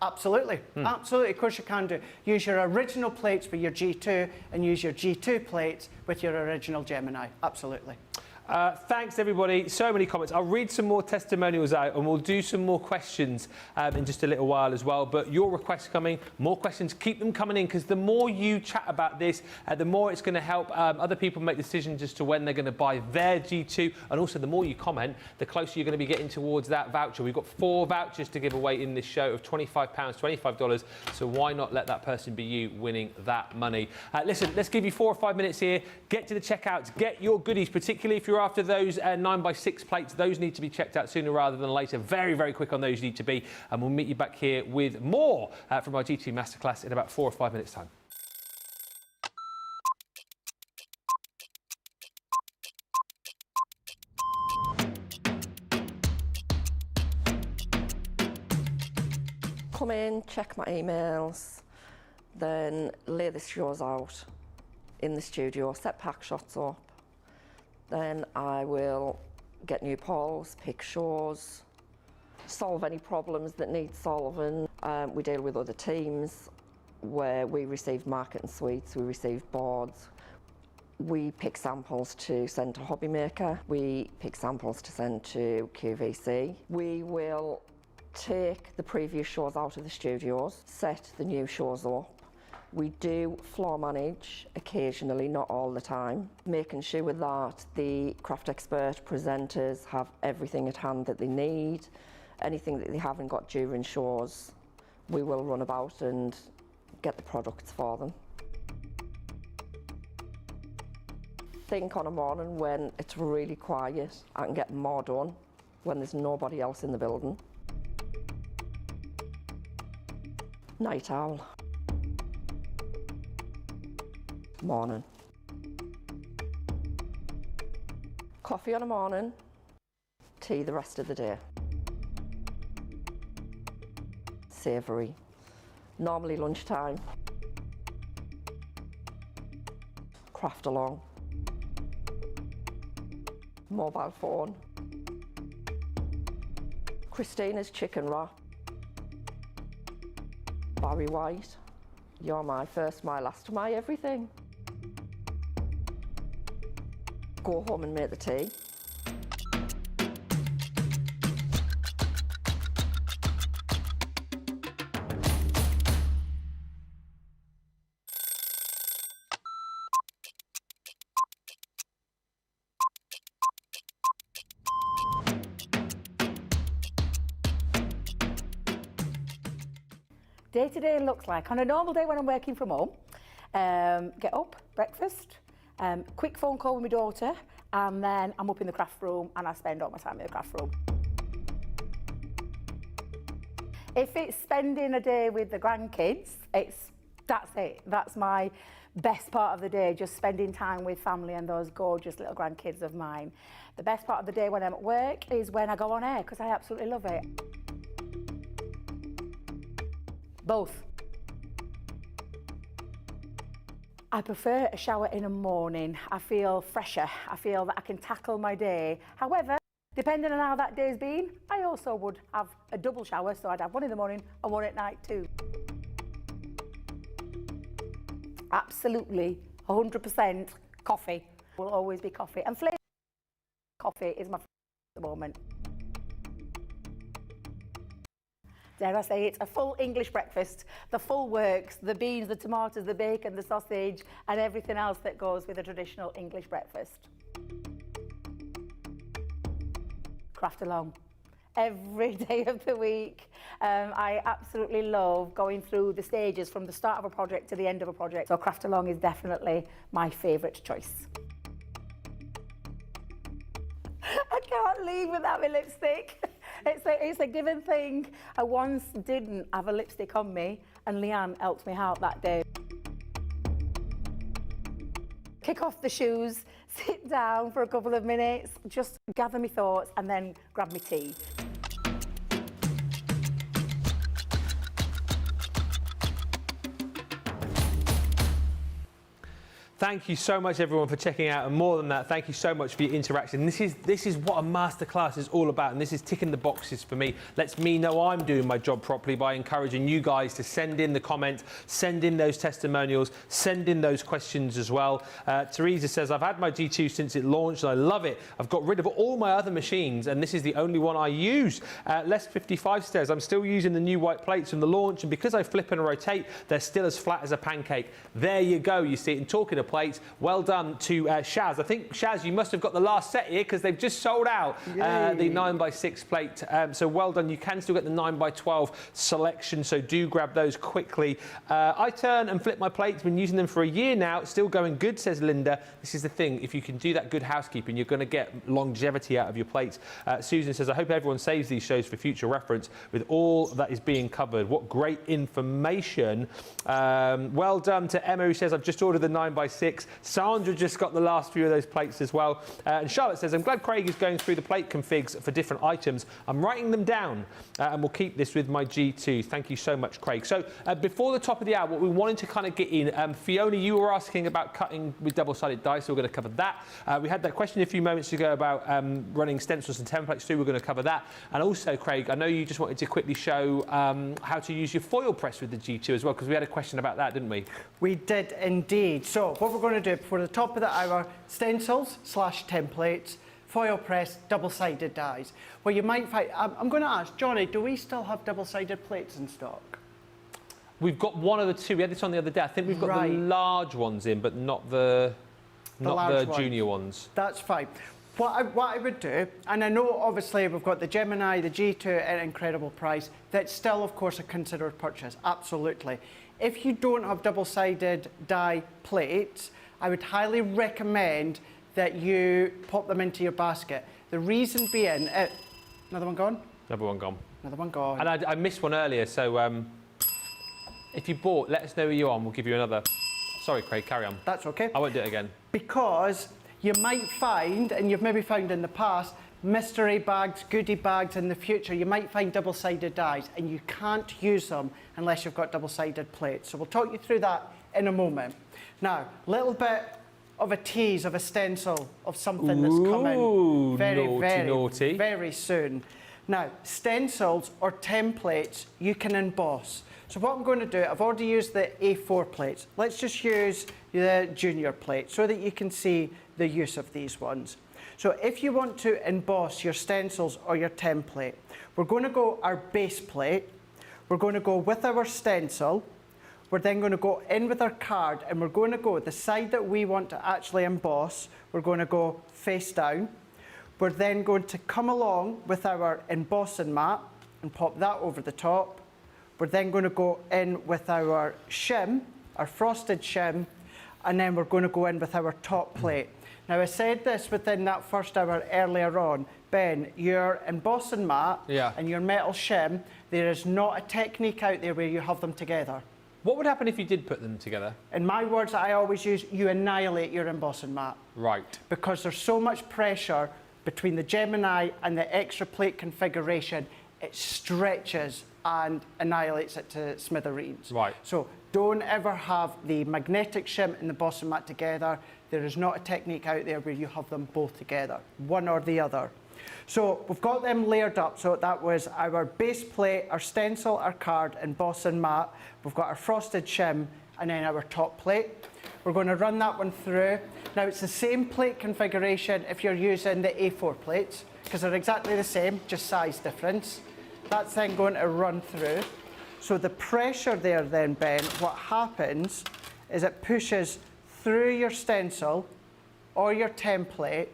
Absolutely, absolutely, of course you can do. Use your original plates for your G2 and use your G2 plates with your original Gemini, absolutely. Thanks everybody, so many comments. I'll read some more testimonials out and we'll do some more questions in just a little while as well. But your requests coming, more questions, keep them coming in, because the more you chat about this, the more it's going to help other people make decisions as to when they're going to buy their G2. And also the more you comment, the closer you're going to be getting towards that voucher. We've got 4 vouchers to give away in this show of £25, $25. So why not let that person be you winning that money? Listen, let's give you 4 or 5 minutes here. Get to the checkouts, get your goodies, particularly if you're after those 9x6 plates. Those need to be checked out sooner rather than later. Very, very quick on those need to be. And we'll meet you back here with more from our G2 Masterclass in about 4 or 5 minutes' time. Come in, check my emails, then lay the shows out in the studio, set pack shots up. Then I will get new polls, pick shows, solve any problems that need solving. We deal with other teams where we receive marketing suites, we receive boards. We pick samples to send to Hobby Maker. We pick samples to send to QVC. We will take the previous shows out of the studios, set the new shows up. We do floor manage occasionally, not all the time, making sure that the craft expert presenters have everything at hand that they need. Anything that they haven't got during shows, we will run about and get the products for them. Think on a morning when it's really quiet, I can get more done when there's nobody else in the building. Night owl. Morning. Coffee on a morning, tea the rest of the day. Savoury. Normally lunchtime. Craft along. Mobile phone. Christina's chicken wrap. Barry White. You're my first, my last, my everything. Go home and make the tea. Day to day looks like, on a normal day when I'm working from home, get up, breakfast, quick phone call with my daughter, and then I'm up in the craft room and I spend all my time in the craft room. If it's spending a day with the grandkids, that's it. That's my best part of the day, just spending time with family and those gorgeous little grandkids of mine. The best part of the day when I'm at work is when I go on air, because I absolutely love it. Both. I prefer a shower in the morning. I feel fresher. I feel that I can tackle my day. However, depending on how that day's been, I also would have a double shower, so I'd have one in the morning and one at night too. Absolutely, 100% coffee. Will always be coffee. And flavoured coffee is my favourite at the moment. Dare I say it's a full English breakfast, the full works, the beans, the tomatoes, the bacon, the sausage, and everything else that goes with a traditional English breakfast. Craft along. Every day of the week. I absolutely love going through the stages from the start of a project to the end of a project. So craft along is definitely my favourite choice. I can't leave without my lipstick. It's a given thing. I once didn't have a lipstick on me and Leanne helped me out that day. Kick off the shoes, sit down for a couple of minutes, just gather my thoughts and then grab my tea. Thank you so much, everyone, for checking out, and more than that, thank you so much for your interaction. This is what a masterclass is all about, and this is ticking the boxes for me. Lets me know I'm doing my job properly by encouraging you guys to send in the comments, send in those testimonials, send in those questions as well. Teresa says, I've had my G2 since it launched, and I love it. I've got rid of all my other machines, and this is the only one I use. Les55 says, I'm still using the new white plates from the launch, and because I flip and rotate, they're still as flat as a pancake. There you go. You see it. And talking of plates, well done to Shaz. I think, Shaz, you must have got the last set here because they've just sold out the 9x6 plate. So well done. You can still get the 9x12 selection, so do grab those quickly. I turn and flip my plates. Been using them for a year now. Still going good, says Linda. This is the thing. If you can do that good housekeeping, you're going to get longevity out of your plates. Susan says, I hope everyone saves these shows for future reference with all that is being covered. What great information. Well done to Emma, who says, I've just ordered the 9x6. Sandra just got the last few of those plates as well. And Charlotte says, I'm glad Craig is going through the plate configs for different items. I'm writing them down and we'll keep this with my G2. Thank you so much, Craig. So before the top of the hour, what we wanted to kind of get in, Fiona, you were asking about cutting with double-sided dice, so we're going to cover that. We had that question a few moments ago about running stencils and templates too. We're going to cover that. And also, Craig, I know you just wanted to quickly show how to use your foil press with the G2 as well, because we had a question about that, didn't we? We did indeed. So what we're going to do before the top of the hour, stencils / templates, foil press, double-sided dies. Well, you might find, I'm going to ask, Johnny, do we still have double-sided plates in stock? We've got one of the two. We had this on the other day. I think we've got the large ones in, but not the junior ones. That's fine. What I would do, and I know obviously we've got the Gemini, the G2 at an incredible price, that's still of course a considered purchase, absolutely. If you don't have double-sided die plates, I would highly recommend that you pop them into your basket. The reason being, another one gone? Another one gone. Another one gone. And I missed one earlier, so if you bought, let us know who you're on, we'll give you another. Sorry, Craig, carry on. That's okay. I won't do it again. Because you might find, and you've maybe found in the past, mystery bags, goodie bags in the future, you might find double-sided dies, and you can't use them unless you've got double-sided plates. So we'll talk you through that in a moment. Now, a little bit of a tease of a stencil of something that's coming very soon. Now, stencils or templates you can emboss. So what I'm going to do, I've already used the A4 plates. Let's just use the junior plate so that you can see the use of these ones. So if you want to emboss your stencils or your template, we're going to go our base plate, we're going to go with our stencil, we're then going to go in with our card, and we're going to go the side that we want to actually emboss, we're going to go face down. We're then going to come along with our embossing mat and pop that over the top. We're then going to go in with our shim, our frosted shim, and then we're going to go in with our top plate. Now, I said this within that first hour earlier on, Ben, your embossing mat and your metal shim, there is not a technique out there where you have them together. What would happen if you did put them together? In my words, I always use, you annihilate your embossing mat. Right. Because there's so much pressure between the Gemini and the extra plate configuration, it stretches and annihilates it to smithereens. Right. So don't ever have the magnetic shim and the embossing mat together. There is not a technique out there where you have them both together, one or the other. So we've got them layered up. So that was our base plate, our stencil, our card, embossing mat. We've got our frosted shim and then our top plate. We're going to run that one through. Now it's the same plate configuration if you're using the A4 plates, because they're exactly the same, just size difference. That's then going to run through. So the pressure there then, Ben, what happens is it pushes through your stencil or your template,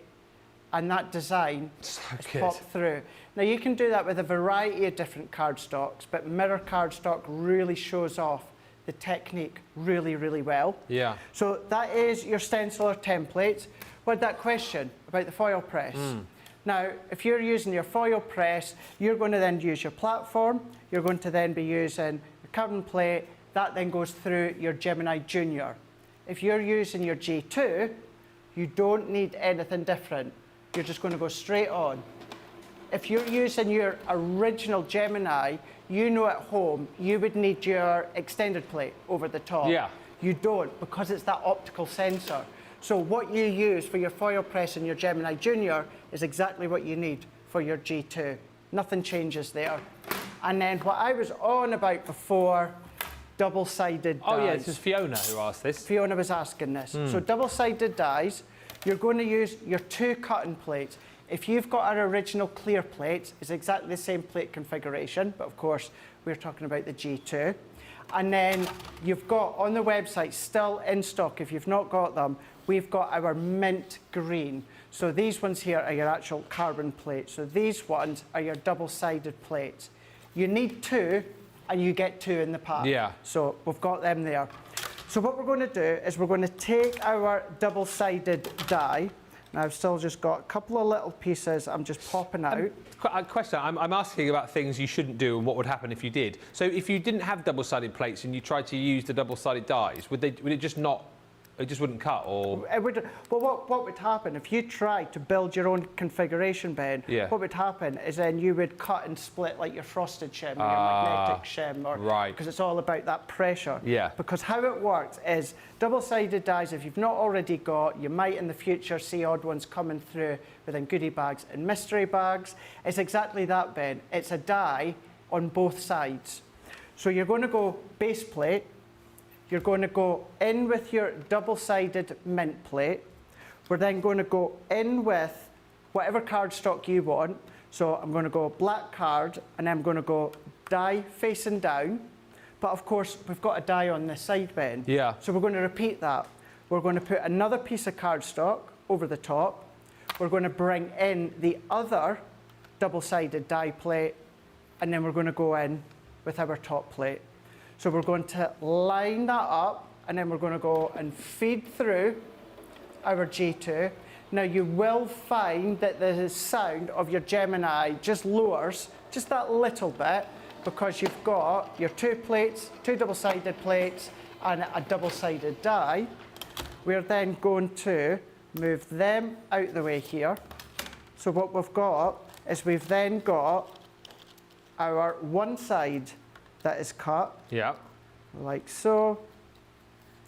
and that design is popped through. Now you can do that with a variety of different cardstocks, but mirror cardstock really shows off the technique really, really well. Yeah. So that is your stencil or template. What that question about the foil press? Now, if you're using your foil press, you're going to then use your platform. You're going to then be using your carbon plate. That then goes through your Gemini Junior. If you're using your G2, you don't need anything different. You're just going to go straight on. If you're using your original Gemini, you know at home you would need your extended plate over the top. Yeah. You don't, because it's that optical sensor. So what you use for your foil press and your Gemini Junior is exactly what you need for your G2. Nothing changes there. And then what I was on about before, double-sided dies. Oh yeah, this is Fiona who asked this. Fiona was asking this. So double-sided dies, you're going to use your 2 cutting plates. If you've got our original clear plates, it's exactly the same plate configuration, but of course, we're talking about the G2. And then you've got on the website, still in stock, if you've not got them, we've got our mint green. So these ones here are your actual carbon plates. So these ones are your double-sided plates. You need 2, and you get 2 in the pack. Yeah. So we've got them there. So what we're going to do is we're going to take our double-sided die. Now I've still just got a couple of little pieces I'm just popping out. A question, I'm asking about things you shouldn't do and what would happen if you did. So if you didn't have double-sided plates and you tried to use the double-sided dies, would it just not, it just wouldn't cut, or? It would, well, what would happen if you tried to build your own configuration, Ben? Yeah. What would happen is then you would cut and split like your frosted shim or your magnetic shim, or right. because it's all about that pressure. Yeah. Because how it works is double-sided dies, if you've not already got, you might in the future see odd ones coming through within goodie bags and mystery bags. It's exactly that, Ben. It's a die on both sides. So you're going to go base plate. You're going to go in with your double-sided mint plate. We're then going to go in with whatever cardstock you want. So I'm going to go black card, and then I'm going to go die facing down. But of course, we've got a die on this side, Ben. Yeah. So we're going to repeat that. We're going to put another piece of cardstock over the top. We're going to bring in the other double-sided die plate, and then we're going to go in with our top plate. So we're going to line that up, and then we're going to go and feed through our G2. Now you will find that the sound of your Gemini just lowers just that little bit, because you've got your 2 plates, 2 double-sided plates, and a double-sided die. We're then going to move them out the way here. So what we've got is we've then got our one side that is cut, Yeah. like so.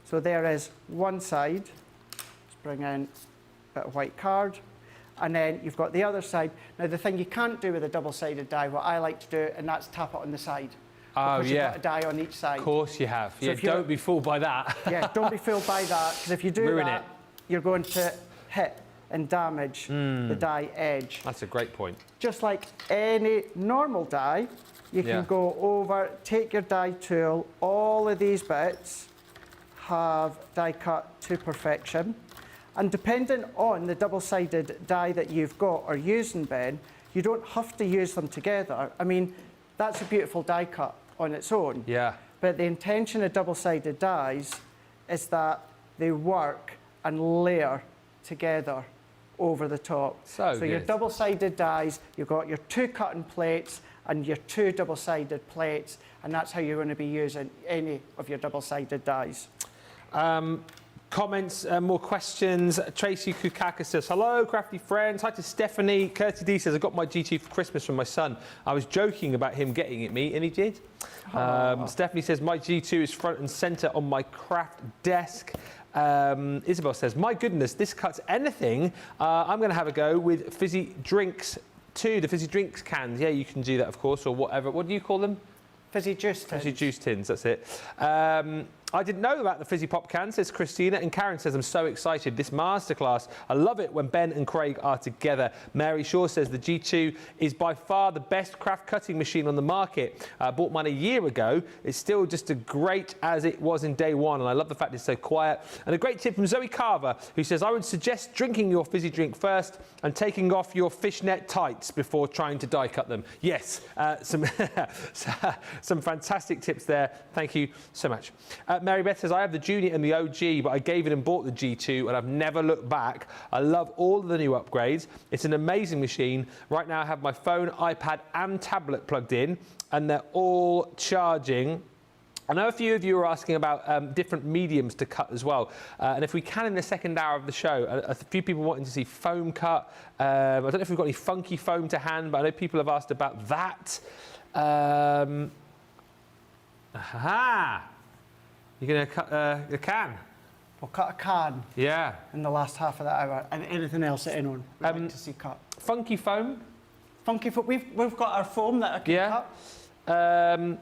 So there is one side. Let's bring in a bit of white card. And then you've got the other side. Now the thing you can't do with a double-sided die, what I like to do, and that's tap it on the side. Oh, because yeah. you've got a die on each side. Of course you have. So Yeah, if you're- don't be fooled by that. Yeah, don't be fooled by that, because if you do Ruin that, it. you're going to hit and damage the die edge. That's a great point. Just like any normal die, you can Yeah. go over, take your die tool, all of these bits have die cut to perfection. And depending on the double-sided die that you've got or using, Ben, you don't have to use them together. I mean, that's a beautiful die cut on its own. Yeah. But the intention of double-sided dies is that they work and layer together over the top. So your good. double-sided dies, you've got your 2 cutting plates and your 2 double-sided plates, and that's how you're going to be using any of your double-sided dies. Comments, more questions. Tracy Kukaka says, hello, crafty friends. Hi to Stephanie. Kirsty D says, I got my G2 for Christmas from my son. I was joking about him getting it me, and he did. Stephanie says, my G2 is front and centre on my craft desk. Isabel says, my goodness, this cuts anything. I'm going to have a go with fizzy drinks too. The fizzy drinks cans. Yeah, you can do that, of course, or whatever. What do you call them? Fizzy juice tins. Fizzy juice tins, that's it. I didn't know about the fizzy pop can, says Christina, and Karen says, I'm so excited. This masterclass, I love it when Ben and Craig are together. Mary Shaw says the G2 is by far the best craft cutting machine on the market. I bought mine a year ago. It's still just as great as it was in day one, and I love the fact it's so quiet. And a great tip from Zoe Carver, who says, I would suggest drinking your fizzy drink first and taking off your fishnet tights before trying to die cut them. Yes, some fantastic tips there. Thank you so much. Mary Beth says, I have the Junior and the OG, but I gave it and bought the G2 and I've never looked back. I love all of the new upgrades. It's an amazing machine. Right now I have my phone, iPad and tablet plugged in and they're all charging. I know a few of you are asking about different mediums to cut as well. And if we can in the second hour of the show, a few people wanting to see foam cut. I don't know if we've got any funky foam to hand, but I know people have asked about that. Aha! You're going to cut a can. We'll cut a can Yeah. in the last half of that hour, and anything else that anyone would like to see cut. Funky foam. Funky foam. We've got our foam that I can Yeah. cut.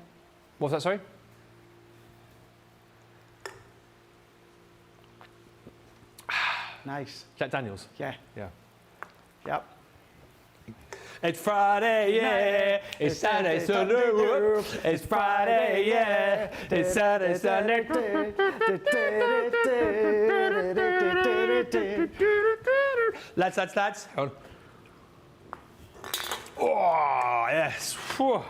What's that, sorry? Nice. Jack Daniels. Yeah. Yeah. Yep. It's Friday, yeah. It's Saturday, Sunday, whoop. It's Friday, yeah. It's Saturday, Sunday. Lads. Hold on. Oh, yes. Whew.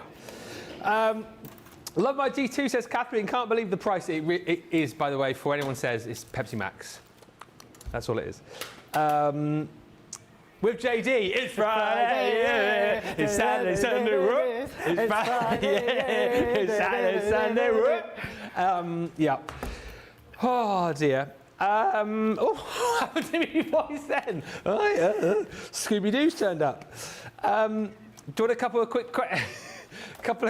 Love my G2, says Catherine. Can't believe the price. It is, by the way, for anyone says, it's Pepsi Max. That's all it is. With JD, it's Friday, yeah. It's Saturday, Sunday, whoop. It's Friday, yeah. It's Saturday, Sunday, whoop. Yeah. Oh dear. What happened to my voice then? Oh, yeah. Scooby-Doo's turned up. Do you want a couple of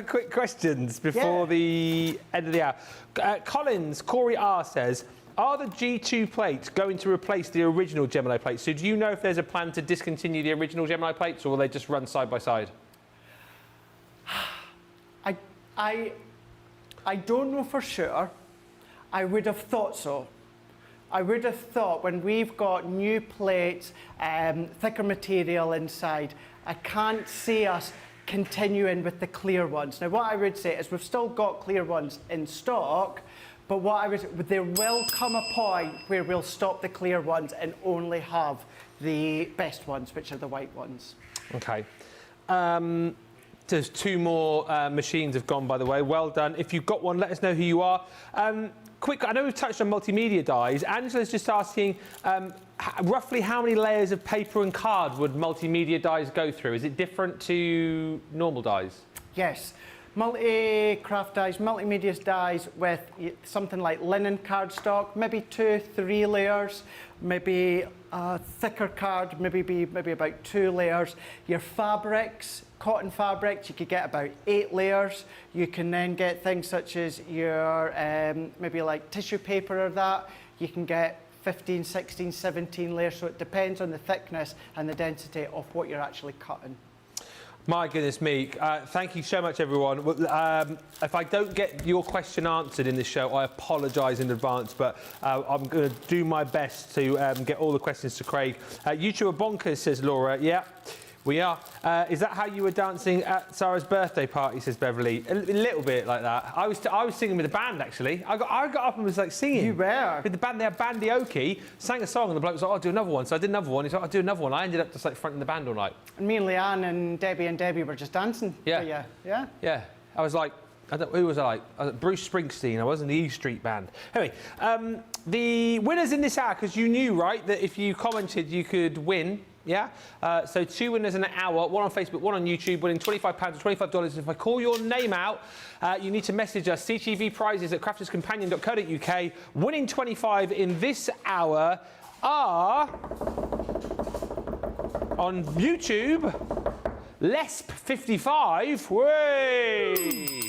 quick questions before the end of the hour? Corey R says, are the G2 plates going to replace the original Gemini plates? So do you know if there's a plan to discontinue the original Gemini plates, or will they just run side by side? I don't know for sure. I would have thought so. I would have thought when we've got new plates, thicker material inside, I can't see us continuing with the clear ones. Now, what I would say is we've still got clear ones in stock, but there will come a point where we'll stop the clear ones and only have the best ones, which are the white ones. Okay. There's 2 more machines have gone, by the way. Well done. If you've got one, let us know who you are. Quick, I know we've touched on multimedia dies. Angela's just asking, roughly how many layers of paper and card would multimedia dies go through? Is it different to normal dies? Yes. Multi-craft dies, multimedia dies with something like linen cardstock, maybe 2-3 layers, maybe a thicker card, maybe about 2 layers. Your fabrics, cotton fabrics, you could get about 8 layers. You can then get things such as your maybe like tissue paper or that. You can get 15, 16, 17 layers, so it depends on the thickness and the density of what you're actually cutting. My goodness me. Thank you so much, everyone. If I don't get your question answered in this show, I apologise in advance, but I'm going to do my best to get all the questions to Craig. YouTuber Bonkers, says Laura. Yeah, we are. Is that how you were dancing at Sarah's birthday party, says Beverly? A little bit like that. I was singing with the band, actually. I got up and was like singing. You were? With the band, they had Bandioki, sang a song, and the bloke was like, oh, I'll do another one. So I did another one. He's like, I'll do another one. I ended up just like fronting the band all night. And me and Leanne and Debbie were just dancing. Yeah. Yeah? Yeah. I was like, who was I like? I was like Bruce Springsteen. I was in the E Street Band. Anyway, the winners in this hour, because you knew, right, that if you commented, you could win. Yeah? So 2 winners in an hour, one on Facebook, one on YouTube, winning £25 or $25. If I call your name out, you need to message us, CTV prizes at crafterscompanion.co.uk. Winning 25 in this hour are, on YouTube, Lesp55. Way!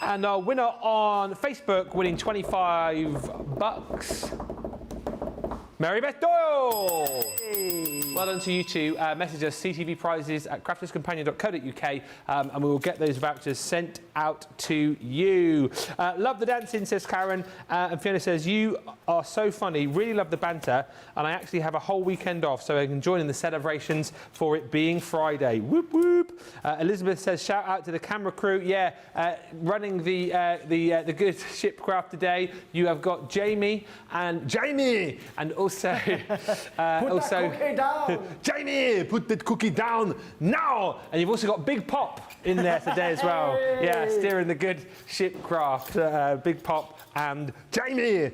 And our winner on Facebook, winning $25. Mary Beth Doyle! Well done to you two. Message us CTV prizes at crafterscompanion.co.uk and we will get those vouchers sent out to you. Love the dancing, says Karen. And Fiona says, you are so funny. Really love the banter. And I actually have a whole weekend off, so I can join in the celebrations for it being Friday. Whoop, whoop. Elizabeth says, shout out to the camera crew. Yeah, running the good shipcraft today. You have got Jamie, and also, Jamie, put the cookie down now. And you've also got Big Pop in there today as well. Yeah, steering the good shipcraft. Big Pop and Jamie.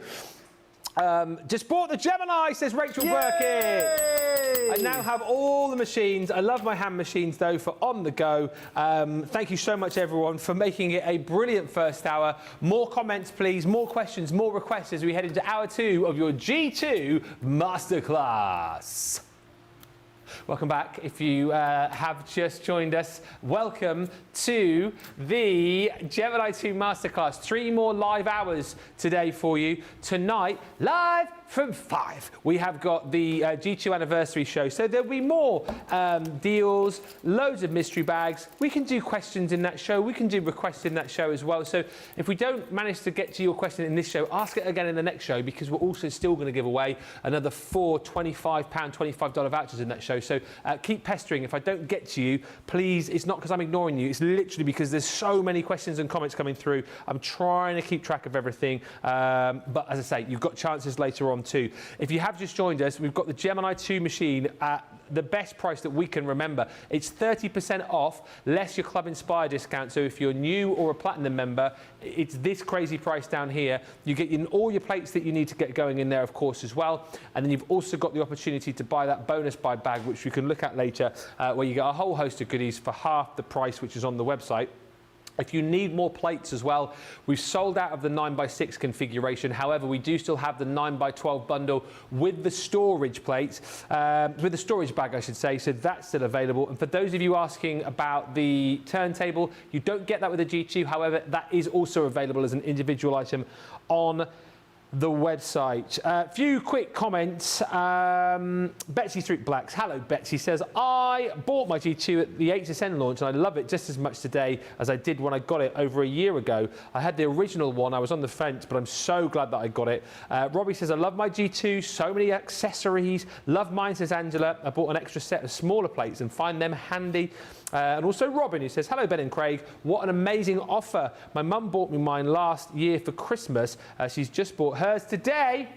Just bought the Gemini, says Rachel Burkett. I now have all the machines. I love my hand machines, though, for on the go. Thank you so much, everyone, for making it a brilliant first hour. More comments, please. More questions, more requests as we head into hour 2 of your G2 Masterclass. Welcome back. If you have just joined us, welcome to the Gemini II Masterclass. 3 more live hours today for you. Tonight, live from 5, we have got the G2 anniversary show. So there'll be more deals, loads of mystery bags. We can do questions in that show. We can do requests in that show as well. So if we don't manage to get to your question in this show, ask it again in the next show, because we're also still going to give away another 4 £25, $25 vouchers in that show. So keep pestering. If I don't get to you, please, it's not because I'm ignoring you. It's literally because there's so many questions and comments coming through. I'm trying to keep track of everything. But as I say, you've got chances later on too. If you have just joined us, we've got the Gemini 2 machine at the best price that we can remember. It's 30% off, less your Club Inspire discount. So if you're new or a Platinum member, it's this crazy price down here. You get in all your plates that you need to get going in there, of course, as well. And then you've also got the opportunity to buy that bonus buy bag, which we can look at later, where you get a whole host of goodies for half the price, which is on the website. If you need more plates as well, we've sold out of the 9x6 configuration. However, we do still have the 9x12 bundle with the storage plates, with the storage bag, I should say. So that's still available. And for those of you asking about the turntable, you don't get that with the G2. However, that is also available as an individual item on the website. A few quick comments. Betsy Street Blacks. Hello, Betsy says, I bought my G2 at the HSN launch and I love it just as much today as I did when I got it over a year ago. I had the original one. I was on the fence, but I'm so glad that I got it. Robbie says, I love my G2. So many accessories. Love mine, says Angela. I bought an extra set of smaller plates and find them handy. And also Robin, who says, hello, Ben and Craig. What an amazing offer. My mum bought me mine last year for Christmas. She's just bought hers today.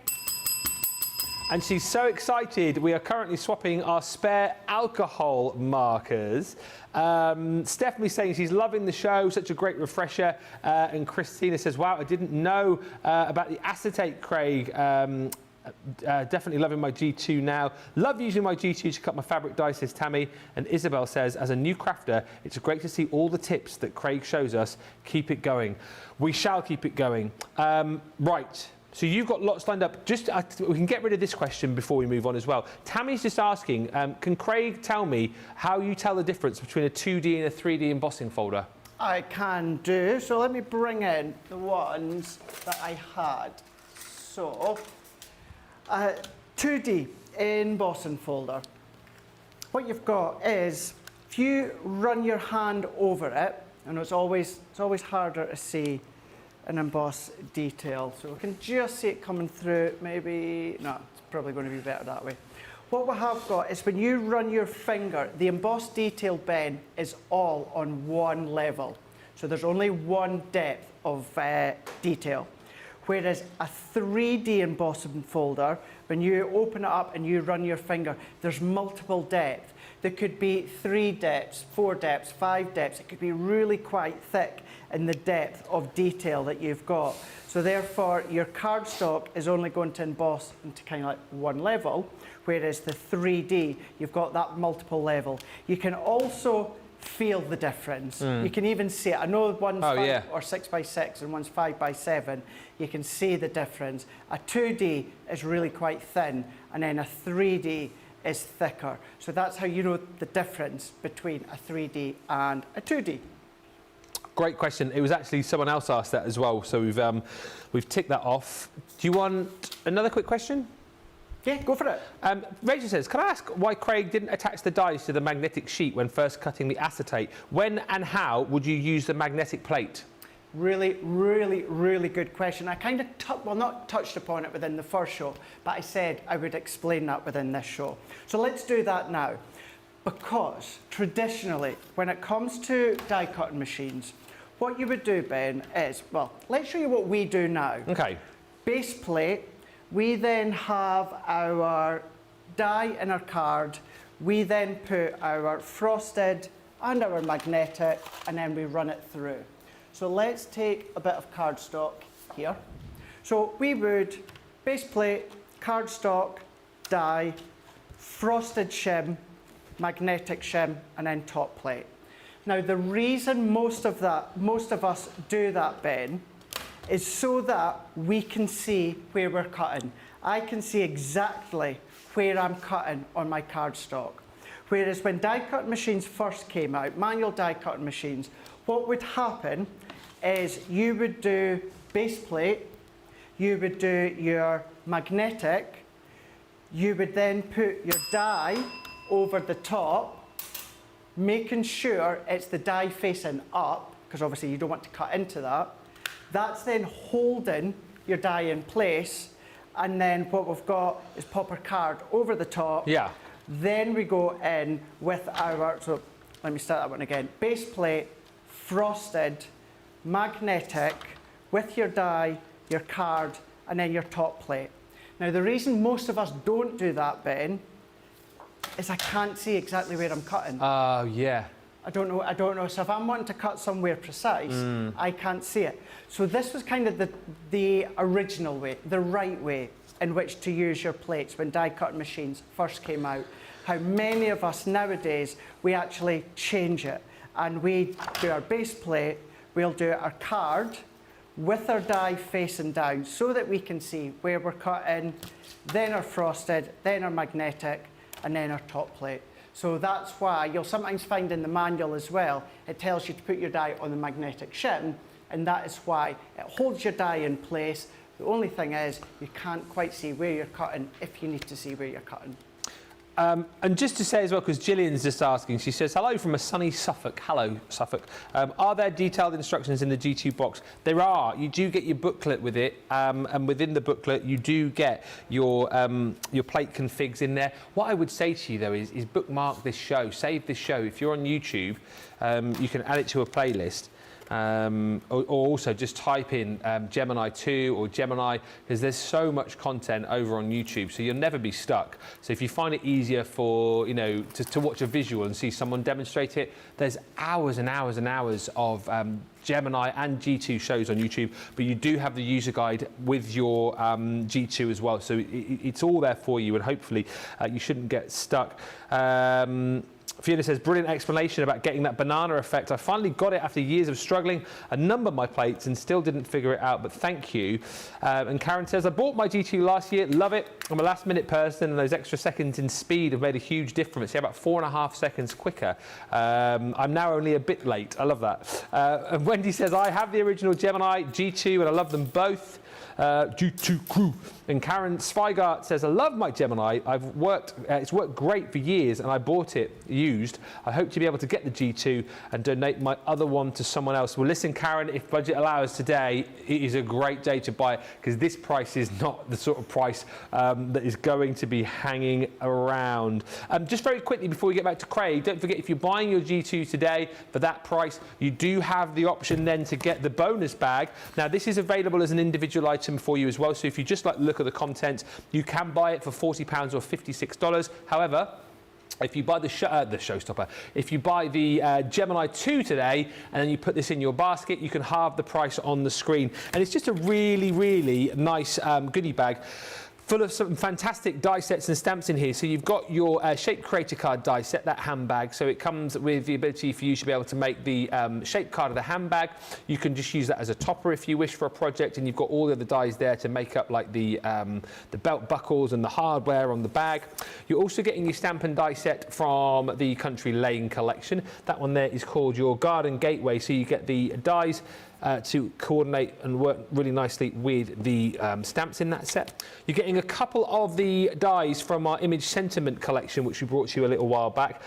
And she's so excited. We are currently swapping our spare alcohol markers. Stephanie saying she's loving the show, such a great refresher. And Christina says, wow, I didn't know about the acetate, Craig. Definitely loving my G2 now. Love using my G2 to cut my fabric dye, says Tammy. And Isabel says, as a new crafter, it's great to see all the tips that Craig shows us. Keep it going. We shall keep it going. Right. So you've got lots lined up. Just we can get rid of this question before we move on as well. Tammy's just asking, can Craig tell me how you tell the difference between a 2D and a 3D embossing folder? I can do. So let me bring in the ones that I had. So 2D embossing folder. What you've got is, if you run your hand over it, and it's always harder to see an emboss detail. So we can just see it coming through. Maybe no, it's probably going to be better that way. What we have got is when you run your finger, the embossed detail bend is all on one level. So there's only one depth of detail. Whereas a 3D embossing folder, when you open it up and you run your finger, there's multiple depths. There could be 3 depths, 4 depths, 5 depths. It could be really quite thick in the depth of detail that you've got. So therefore, your cardstock is only going to emboss into kind of like one level, whereas the 3D, you've got that multiple level. You can also feel the difference. You can even see it. I know one's 5 or 6x6 and one's 5x7. You can see the difference. A 2D is really quite thin, and then a 3D is thicker. So that's how you know the difference between a 3D and a 2D. Great question. It was actually someone else asked that as well, so we've ticked that off. Do you want another quick question? Yeah, go for it. Rachel says, can I ask why Craig didn't attach the dies to the magnetic sheet when first cutting the acetate? When and how would you use the magnetic plate? Really, really, really good question. I kind of, not touched upon it within the first show, but I said I would explain that within this show. So let's do that now. Because traditionally, when it comes to die cutting machines, what you would do, Ben, is, well, let's show you what we do now. Okay. Base plate, we then have our die in our card, we then put our frosted and our magnetic, and then we run it through. So let's take a bit of cardstock here. So we would base plate, cardstock, die, frosted shim, magnetic shim, and then top plate. Now the reason most of us do that, Ben, is so that we can see where we're cutting. I can see exactly where I'm cutting on my cardstock. Whereas when die-cutting machines first came out, manual die-cutting machines, what would happen is you would do base plate, you would do your magnetic, you would then put your die over the top, making sure it's the die facing up, because obviously you don't want to cut into that. That's then holding your die in place, and then what we've got is pop our card over the top. Yeah. Then we go in with our, so let me start that one again. Base plate, frosted, magnetic, with your die, your card, and then your top plate. Now the reason most of us don't do that, Ben, is I can't see exactly where I'm cutting. Oh, yeah. I don't know. So if I'm wanting to cut somewhere precise, I can't see it. So this was kind of the original way, the right way in which to use your plates when die-cutting machines first came out. How many of us nowadays, we actually change it. And we do our base plate, we'll do our card with our die facing down so that we can see where we're cutting, then our frosted, then our magnetic, and then our top plate. So that's why you'll sometimes find in the manual as well, it tells you to put your die on the magnetic shim, and that is why it holds your die in place. The only thing is you can't quite see where you're cutting if you need to see where you're cutting. And just to say as well, because Gillian's just asking, she says, hello from a sunny Suffolk. Hello, Suffolk. Are there detailed instructions in the G2 box? There are. You do get your booklet with it, and within the booklet, you do get your plate configs in there. What I would say to you, though, is bookmark this show, save this show. If you're on YouTube, you can add it to a playlist. Or also just type in Gemini 2 or Gemini, because there's so much content over on YouTube, so you'll never be stuck. So if you find it easier for, to watch a visual and see someone demonstrate it, there's hours and hours and hours of Gemini and G2 shows on YouTube, but you do have the user guide with your G2 as well, so it's all there for you, and hopefully you shouldn't get stuck. Fiona says, brilliant explanation about getting that banana effect. I finally got it after years of struggling a number my plates and still didn't figure it out, but thank you. And Karen says, I bought my G2 last year, love it. I'm a last minute person, and those extra seconds in speed have made a huge difference. Yeah, about 4.5 seconds quicker. I'm now only a bit late. I love that. And Wendy says, I have the original Gemini G2 and I love them both. G2 crew. And Karen Zweigart says, I love my Gemini. It's worked great for years and I bought it used. I hope to be able to get the G2 and donate my other one to someone else. Well, listen, Karen, if budget allows today, it is a great day to buy it, because this price is not the sort of price that is going to be hanging around. Just very quickly before we get back to Craig, don't forget, if you're buying your G2 today for that price, you do have the option then to get the bonus bag. Now, this is available as an individual item for you as well, so if you just look at the content, you can buy it for £40 or $56. However, if you buy the showstopper, if you buy the Gemini 2 today and then you put this in your basket, you can halve the price on the screen. And it's just a really, really nice goodie bag full of some fantastic die sets and stamps in here. So you've got your shape creator card die set, that handbag. So it comes with the ability for you to be able to make the shape card of the handbag. You can just use that as a topper if you wish for a project, and you've got all the other dies there to make up like the belt buckles and the hardware on the bag. You're also getting your stamp and die set from the Country Lane collection. That one there is called your Garden Gateway. So you get the dies to coordinate and work really nicely with the stamps in that set. You're getting a couple of the dies from our Image Sentiment collection, which we brought to you a little while back.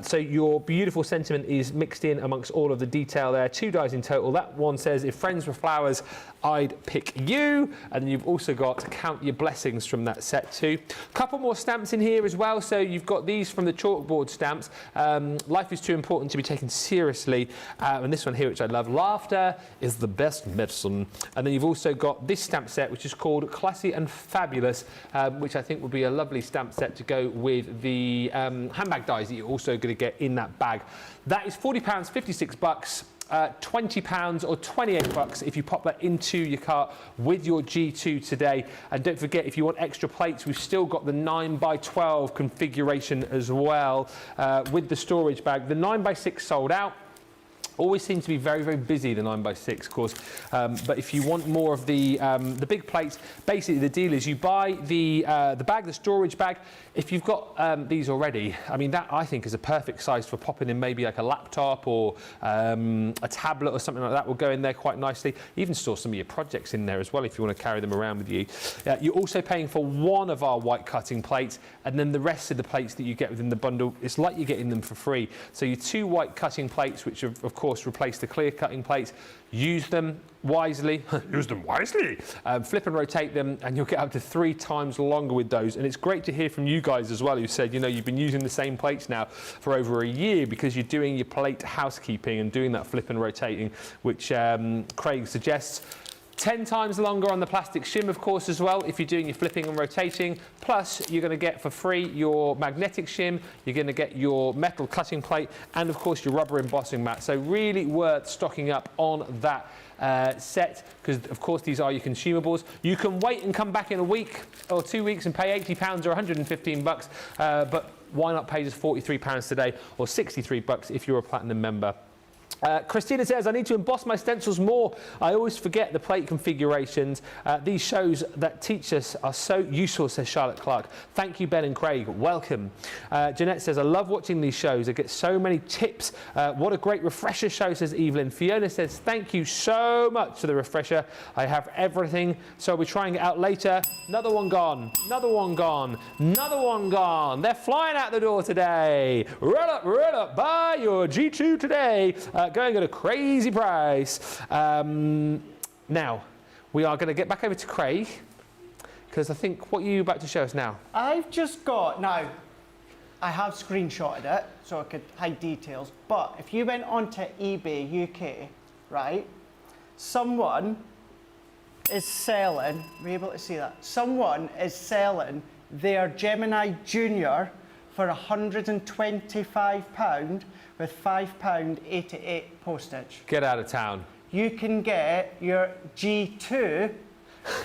So your beautiful sentiment is mixed in amongst all of the detail there. 2 dies in total. That one says, if friends were flowers, I'd pick you. And then you've also got Count Your Blessings from that set too. Couple more stamps in here as well. So you've got these from the chalkboard stamps. Life is too important to be taken seriously. And this one here, which I love, laughter is the best medicine. And then you've also got this stamp set, which is called Classy and Fabulous, which I think would be a lovely stamp set to go with the handbag dies that you're also going to get in that bag. That is £40, $56. £20 or $28 if you pop that into your cart with your G2 today. And don't forget, if you want extra plates, we've still got the 9x12 configuration as well with the storage bag. The 9x6 sold out. Always seem to be very, very busy, the 9x6, of course. But if you want more of the big plates, basically the deal is you buy the bag, the storage bag. If you've got these already, I mean, that I think is a perfect size for popping in maybe like a laptop or a tablet or something like that will go in there quite nicely. You even store some of your projects in there as well if you want to carry them around with you. You're also paying for one of our white cutting plates, and then the rest of the plates that you get within the bundle, it's like you're getting them for free. So your 2 white cutting plates, which of course replace the clear cutting plates, use them wisely. Use them wisely. Flip and rotate them, and you'll get up to 3 times longer with those. And it's great to hear from you guys as well, who said, you know, you've been using the same plates now for over a year because you're doing your plate housekeeping and doing that flip and rotating, which Craig suggests. 10 times longer on the plastic shim, of course, as well, if you're doing your flipping and rotating. Plus, you're going to get for free your magnetic shim, you're going to get your metal cutting plate, and, of course, your rubber embossing mat. So really worth stocking up on that set, because, of course, these are your consumables. You can wait and come back in a week or 2 weeks and pay £80 or 115 bucks, but why not pay just £43 today or 63 bucks if you're a Platinum member? Christina says, I need to emboss my stencils more. I always forget the plate configurations. These shows that teach us are so useful, says Charlotte Clark. Thank you, Ben and Craig. Welcome. Jeanette says, I love watching these shows. I get so many tips. What a great refresher show, says Evelyn. Fiona says, thank you so much for the refresher. I have everything, so I'll be trying it out later. Another one gone. Another one gone. Another one gone. They're flying out the door today. Roll up, buy your G2 today. Going at a crazy price. Now, we are going to get back over to Craig, because I think, what are you about to show us now? I've just got, now, I have screenshotted it, so I could hide details, but if you went onto eBay UK, right, someone is selling, are you able to see that? Someone is selling their Gemini Junior for £125 with £5.88 postage. Get out of town. You can get your G2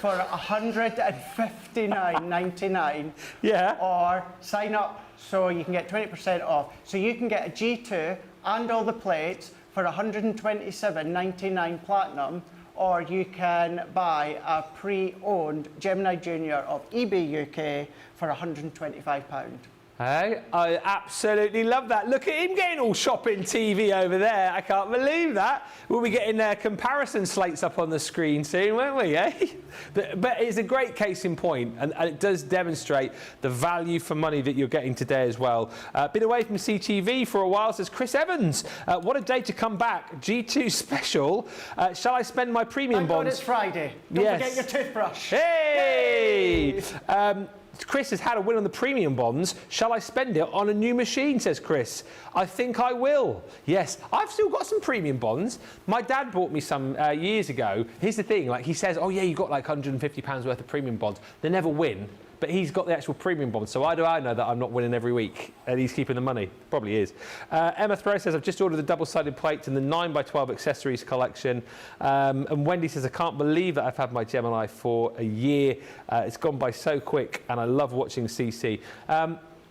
for £159.99. Yeah. Or sign up so you can get 20% off. So you can get a G2 and all the plates for £127.99 Platinum, or you can buy a pre-owned Gemini Junior of eBay UK for £125. Hey, I absolutely love that. Look at him getting all shopping TV over there. I can't believe that. We'll be getting comparison slates up on the screen soon, won't we, eh? But it's a great case in point, and it does demonstrate the value for money that you're getting today as well. Been away from CTV for a while, says Chris Evans. What a day to come back. G2 special. Shall I spend my premium Thank God bonds? it's Friday. Don't forget your toothbrush. Hey! Chris has had a win on the premium bonds. Shall I spend it on a new machine, says Chris. I think I will. Yes, I've still got some premium bonds. My dad bought me some years ago. Here's the thing, like he says, oh yeah, you got like £150 worth of premium bonds. They never win, but he's got the actual premium bonds. So why do I know that I'm not winning every week and he's keeping the money? Probably is. Emma Throw says, I've just ordered the double-sided plates in the 9x12 accessories collection. And Wendy says, I can't believe that I've had my Gemini for a year. It's gone by so quick, and I love watching CC.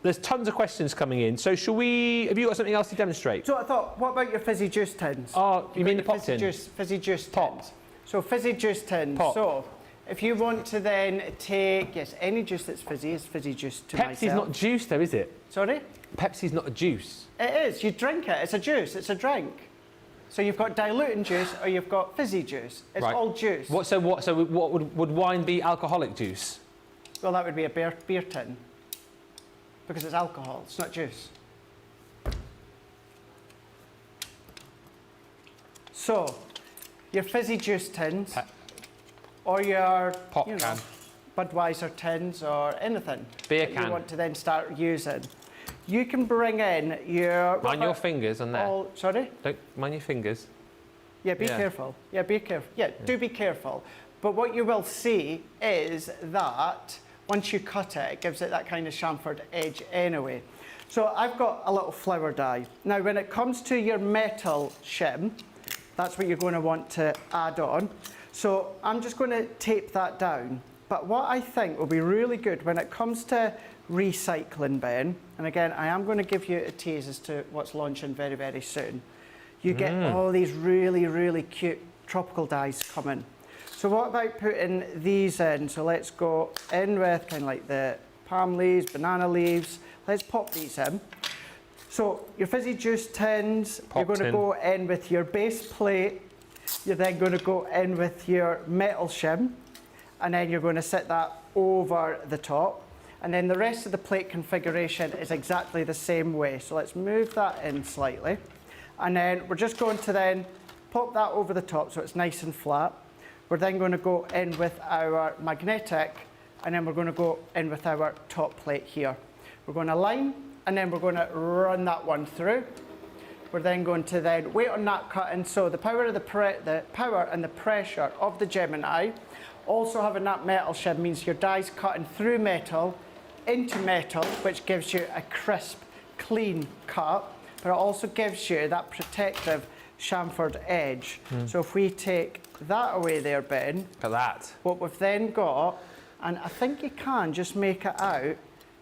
There's tons of questions coming in. So have you got something else to demonstrate? So I thought, what about your fizzy juice tins? Oh, you mean the pop tin? Fizzy juice Pop. tins. So fizzy juice tins. Pop. So if you want to then take, yes, any juice that's fizzy is fizzy juice to myself. Pepsi's not juice though, is it? Sorry? Pepsi's not a juice. It is. You drink it. It's a juice. It's a drink. So you've got diluting juice or you've got fizzy juice. It's Right. all juice. So would wine be alcoholic juice? Well, that would be a beer tin. Because it's alcohol. It's not juice. So, your fizzy juice tins, or your Pop can. Budweiser tins, or anything Beer that can. you want to then start using. You can bring in your... Mind your fingers on there. Sorry? Don't mind your fingers. Yeah, be careful. Yeah, be careful. Yeah, do be careful. But what you will see is that once you cut it, it gives it that kind of chamfered edge anyway. So I've got a little flower die. Now, when it comes to your metal shim, that's what you're going to want to add on. So I'm just going to tape that down. But what I think will be really good when it comes to recycling, Ben, and again, I am going to give you a tease as to what's launching very, very soon. you get all these really, really cute tropical dies coming. So what about putting these in? So let's go in with kind of like the palm leaves, banana leaves. Let's pop these in. So your fizzy juice tins, you're going to go in with your base plate. You're then going to go in with your metal shim, and then you're going to sit that over the top. And then the rest of the plate configuration is exactly the same way. So let's move that in slightly. And then we're just going to then pop that over the top so it's nice and flat. We're then going to go in with our magnetic, and then we're going to go in with our top plate here. We're going to line, and then we're going to run that one through. We're then going to then wait on that cutting. So the power of the power and the pressure of the Gemini, also having that metal shim means your die's cutting through metal into metal, which gives you a crisp, clean cut, but it also gives you that protective chamfered edge. So if we take that away there, Ben, Look at that. what we've then got, and I think you can just make it out,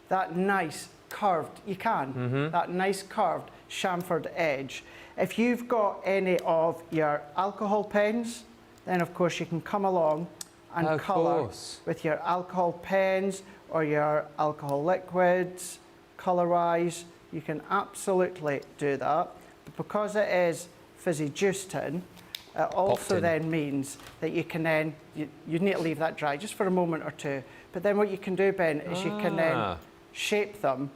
that nice curved, that nice curved chamfered edge. If you've got any of your alcohol pens, then of course you can come along and colour with your alcohol pens or your alcohol liquids, colour-wise, you can absolutely do that. But because it is fizzy juice tin, it also then means that you can then, you need to leave that dry just for a moment or two. But then what you can do, Ben, is you can then shape them,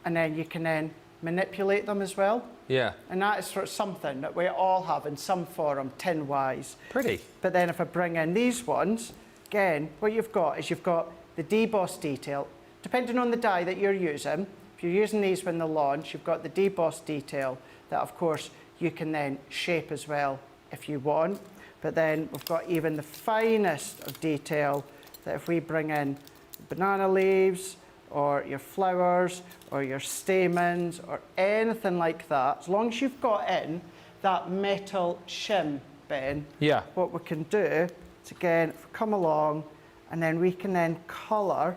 and then you can then manipulate them as well. Yeah. And that is sort of something that we all have in some form, tin-wise. Pretty. But then if I bring in these ones, again, what you've got is you've got the deboss detail. Depending on the die that you're using, if you're using these when they launch, you've got the deboss detail that, of course, you can then shape as well if you want. But then we've got even the finest of detail that if we bring in banana leaves or your flowers or your stamens or anything like that, as long as you've got in that metal shim, Ben, what we can do is, again, if we come along and then we can then colour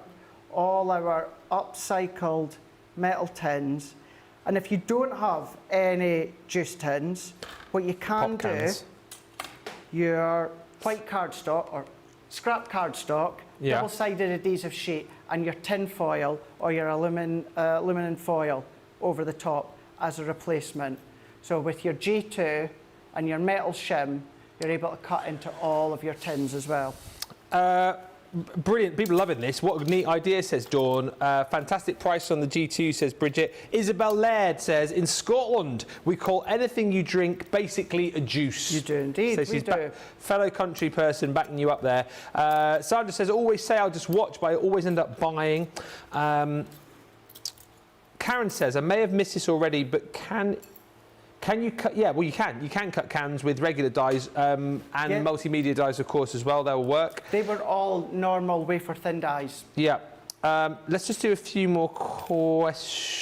all our upcycled metal tins. And if you don't have any juice tins, what you can do, your white cardstock or scrap cardstock, double-sided adhesive sheet, and your tin foil or your aluminum foil over the top as a replacement. So with your G2 and your metal shim, you're able to cut into all of your tins as well. Brilliant. People loving this. What a neat idea, says Dawn. Fantastic price on the G2, says Bridget. Isabel Laird says, in Scotland, we call anything you drink basically a juice. You do indeed. So she's fellow country person backing you up there. Sandra says, always say I'll just watch, but I always end up buying. Karen says, I may have missed this already, but can you cut? Yeah, well, you can. You can cut cans with regular dies and multimedia dies, of course, as well. They'll work. They were all normal wafer thin dies. Yeah. Let's just do a few more questions.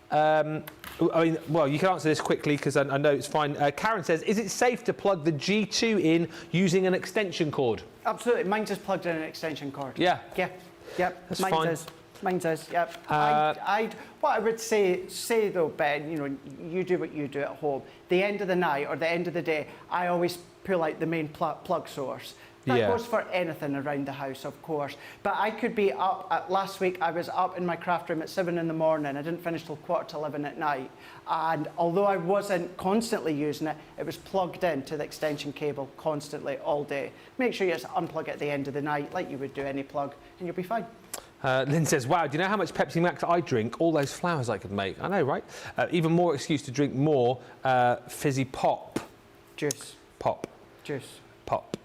I mean, well, you can answer this quickly because I know it's fine. Karen says, is it safe to plug the G2 in using an extension cord? Absolutely. Mine's just plugged in an extension cord. Yeah. Yeah. Yep. That's Mine's fine. is. Mine does, yep. What I would say though, Ben, you know, you do what you do at home. The end of the night or the end of the day, I always pull out the main plug source. That goes for anything around the house, of course. But I could be up, last week I was up in my craft room at 7 in the morning. I didn't finish till 11:15 at night. And although I wasn't constantly using it, it was plugged into the extension cable constantly all day. Make sure you just unplug it at the end of the night, like you would do any plug, and you'll be fine. Lynn says, wow, do you know how much Pepsi Max I drink? All those flowers I could make. I know, right? Even more excuse to drink more fizzy pop. Juice. Pop. Juice. Pop.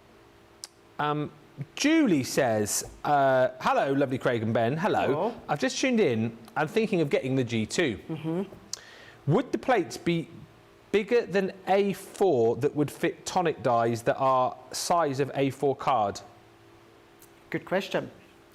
Julie says, hello, lovely Craig and Ben. Hello. Hello. I've just tuned in. I'm thinking of getting the G2. Would the plates be bigger than A4 that would fit tonic dies that are size of A4 card? Good question.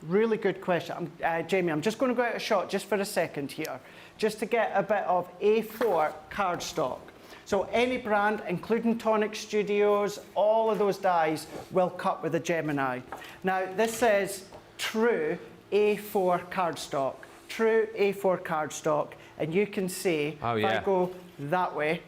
Really good question. Jamie, I'm just going to go out of shot just for a second here, just to get a bit of A4 cardstock. So any brand, including Tonic Studios, all of those dies will cut with a Gemini. Now, this says true A4 cardstock. True A4 cardstock. And you can see, if I go that way,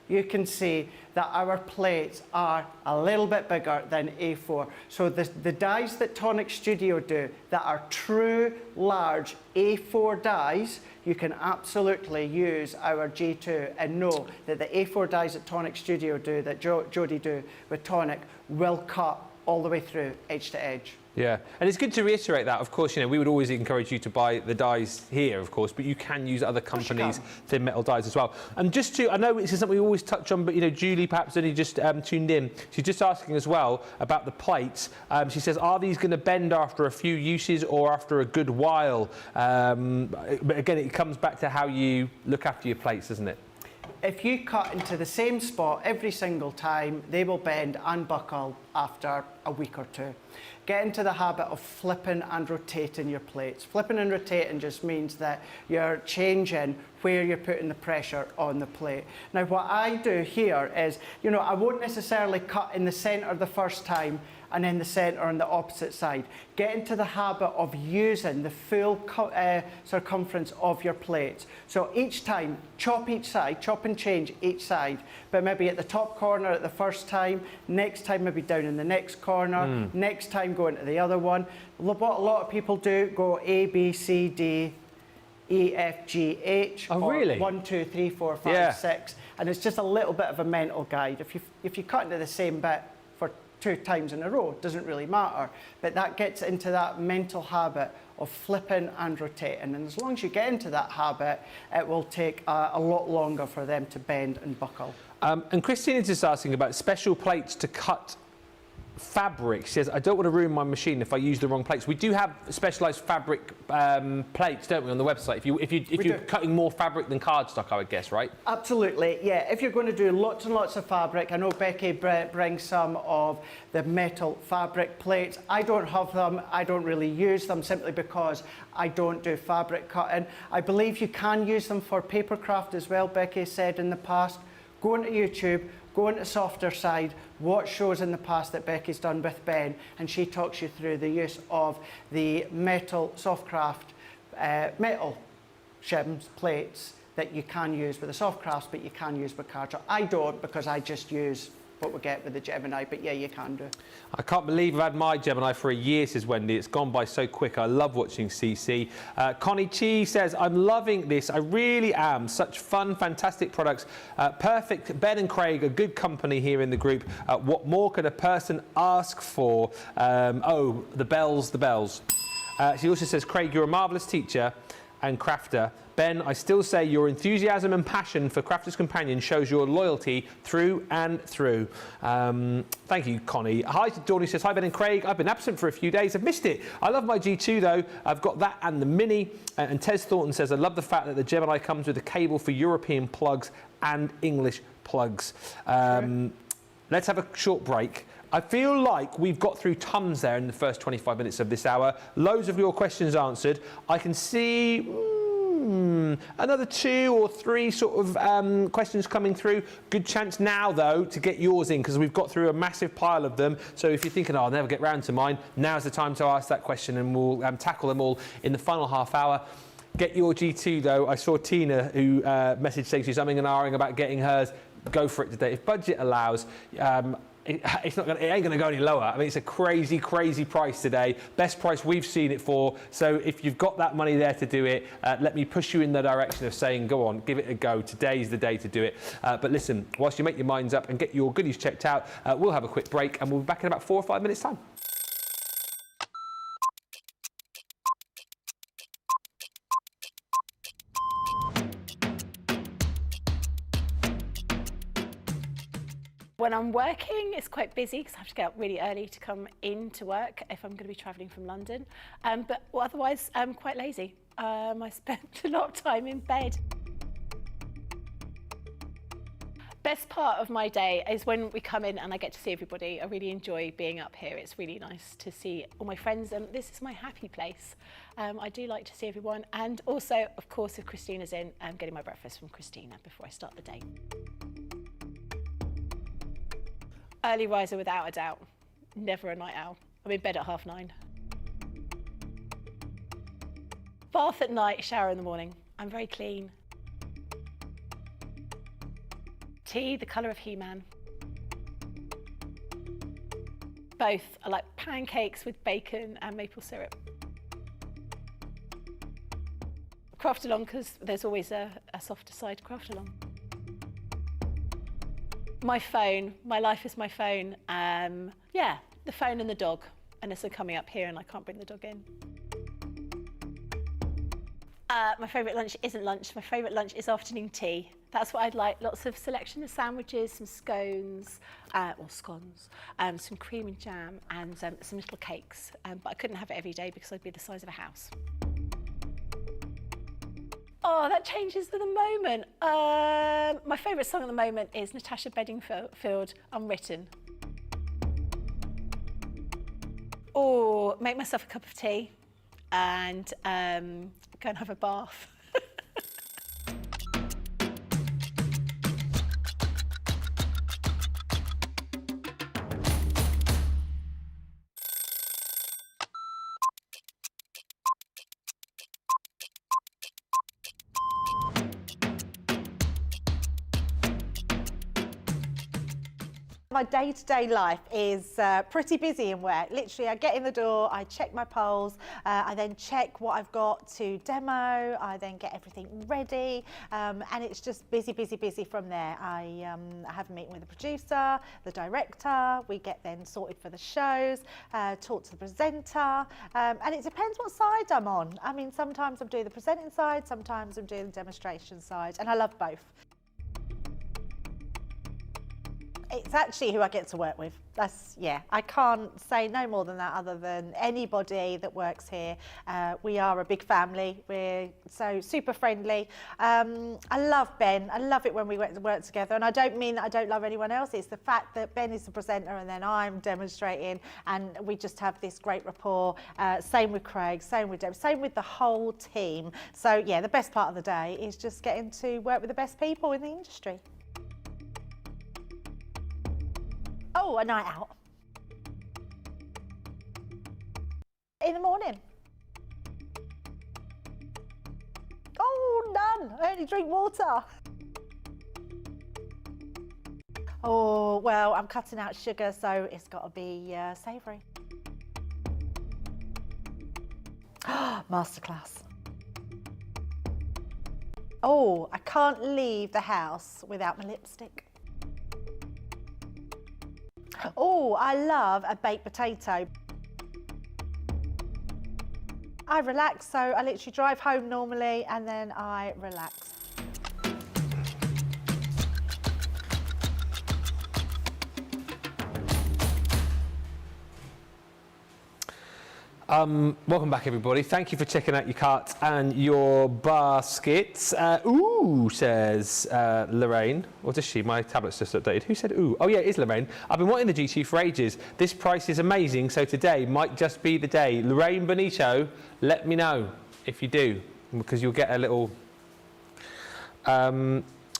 you can see that our plates are a little bit bigger than A4. So the dies that Tonic Studio do that are true large A4 dies, you can absolutely use our G2 and know that the A4 dies that Tonic Studio do, that Jodie do with Tonic, will cut all the way through edge to edge. Yeah, and it's good to reiterate that. Of course, you know, we would always encourage you to buy the dies here, of course, but you can use other companies' thin metal dies as well. And just to, I know this is something we always touch on, but, you know, Julie perhaps only just tuned in. She's just asking as well about the plates. She says, are these going to bend after a few uses or after a good while? But again, it comes back to how you look after your plates, doesn't it? If you cut into the same spot every single time, they will bend and buckle after a week or two. Get into the habit of flipping and rotating your plates. Flipping and rotating just means that you're changing where you're putting the pressure on the plate. Now, what I do here is, you know, I won't necessarily cut in the centre the first time and then the centre on the opposite side. Get into the habit of using the full circumference of your plates. So each time, chop each side, chop and change each side, but maybe at the top corner at the first time, next time maybe down in the next corner, next time go into the other one. What a lot of people do, go A, B, C, D, E, F, G, H. Oh, really? 1, 2, 3, 4, 5, 6. And it's just a little bit of a mental guide. If you cut into the same bit for 2 times in a row, it doesn't really matter. But that gets into that mental habit of flipping and rotating. And as long as you get into that habit, it will take a lot longer for them to bend and buckle. And Christine is just asking about special plates to cut fabric. She says, I don't want to ruin my machine if I use the wrong plates. We do have specialised fabric plates, don't we, on the website? If you're cutting more fabric than cardstock, I would guess, right? Absolutely, yeah. If you're going to do lots and lots of fabric, I know Becky brings some of the metal fabric plates. I don't have them. I don't really use them simply because I don't do fabric cutting. I believe you can use them for paper craft as well, Becky said in the past. Go into YouTube, go into Softer Side, watch shows in the past that Becky's done with Ben, and she talks you through the use of the metal Softcraft metal shims plates that you can use with the Softcrafts, but you can use with cardstock. I don't, because I just use what we get with the Gemini, but yeah, you can do. I can't believe I've had my Gemini for a year, says Wendy. It's gone by so quick. I love watching CC. Connie Chi says, I'm loving this. I really am. Such fun, fantastic products. Perfect. Ben and Craig, a good company here in the group. What more could a person ask for? Oh, the bells, the bells. She also says, Craig, you're a marvellous teacher and crafter. Ben, I still say your enthusiasm and passion for Crafter's Companion shows your loyalty through and through. Thank you, Connie. Hi, Dawny says, hi, Ben and Craig. I've been absent for a few days. I've missed it. I love my G2, though. I've got that and the Mini. And Tez Thornton says, I love the fact that the Gemini comes with a cable for European plugs and English plugs. Let's have a short break. I feel like we've got through tons there in the first 25 minutes of this hour. Loads of your questions answered. I can see another 2 or 3 sort of questions coming through. Good chance now, though, to get yours in, because we've got through a massive pile of them. So if you're thinking, oh, I'll never get round to mine, now's the time to ask that question, and we'll tackle them all in the final half hour. Get your G2, though. I saw Tina, who messaged saying she's umming and ahhing about getting hers. Go for it today. If budget allows, it ain't going to go any lower. I mean, it's a crazy, crazy price today. Best price we've seen it for. So if you've got that money there to do it, let me push you in the direction of saying, go on, give it a go. Today's the day to do it. But listen, whilst you make your minds up and get your goodies checked out, we'll have a quick break and we'll be back in about 4 or 5 minutes' time. When I'm working, it's quite busy because I have to get up really early to come into work if I'm going to be travelling from London. But otherwise, I'm quite lazy. I spend a lot of time in bed. Best part of my day is when we come in and I get to see everybody. I really enjoy being up here. It's really nice to see all my friends, and this is my happy place. I do like to see everyone, and also, of course, if Christina's in, I'm getting my breakfast from Christina before I start the day. Early riser without a doubt, never a night owl. I'm in bed at 9:30. Bath at night, shower in the morning. I'm very clean. Tea, the colour of He-Man. Both are like pancakes with bacon and maple syrup. Craft along, because there's always a softer side to craft along. My phone, my life is my phone. Yeah, the phone and the dog. Unless they're coming up here and I can't bring the dog in. My favourite lunch isn't lunch. My favourite lunch is afternoon tea. That's what I'd like. Lots of selection of sandwiches, some scones, or scones, some cream and jam, and some little cakes. But I couldn't have it every day because I'd be the size of a house. Oh, that changes with the moment. My favourite song at the moment is Natasha Bedingfield, Unwritten. Or make myself a cup of tea and go and have a bath. My day-to-day life is pretty busy in work. Literally, I get in the door, I check my polls, I then check what I've got to demo, I then get everything ready, and it's just busy, busy, busy from there. I have a meeting with the producer, the director, we get then sorted for the shows, talk to the presenter, and it depends what side I'm on. I mean, sometimes I'm doing the presenting side, sometimes I'm doing the demonstration side, and I love both. It's actually who I get to work with. Yeah, I can't say no more than that other than anybody that works here. We are a big family. We're so super friendly. I love Ben. I love it when we work together. And I don't mean that I don't love anyone else. It's the fact that Ben is the presenter and then I'm demonstrating and we just have this great rapport. Same with Craig, same with Deb, same with the whole team. So yeah, the best part of the day is just getting to work with the best people in the industry. Oh, a night out. In the morning. Oh, none. I only drink water. Oh, well, I'm cutting out sugar, so it's got to be savoury. Masterclass. Oh, I can't leave the house without my lipstick. Oh, I love a baked potato. I relax, so I literally drive home normally and then I relax. Welcome back, everybody. Thank you for checking out your cart and your baskets. Ooh, says Lorraine. Or does she? My tablet's just updated. Who said ooh? Oh, yeah, it is Lorraine. I've been wanting the GT for ages. This price is amazing, so today might just be the day. Lorraine Benito, let me know if you do, because you'll get a little...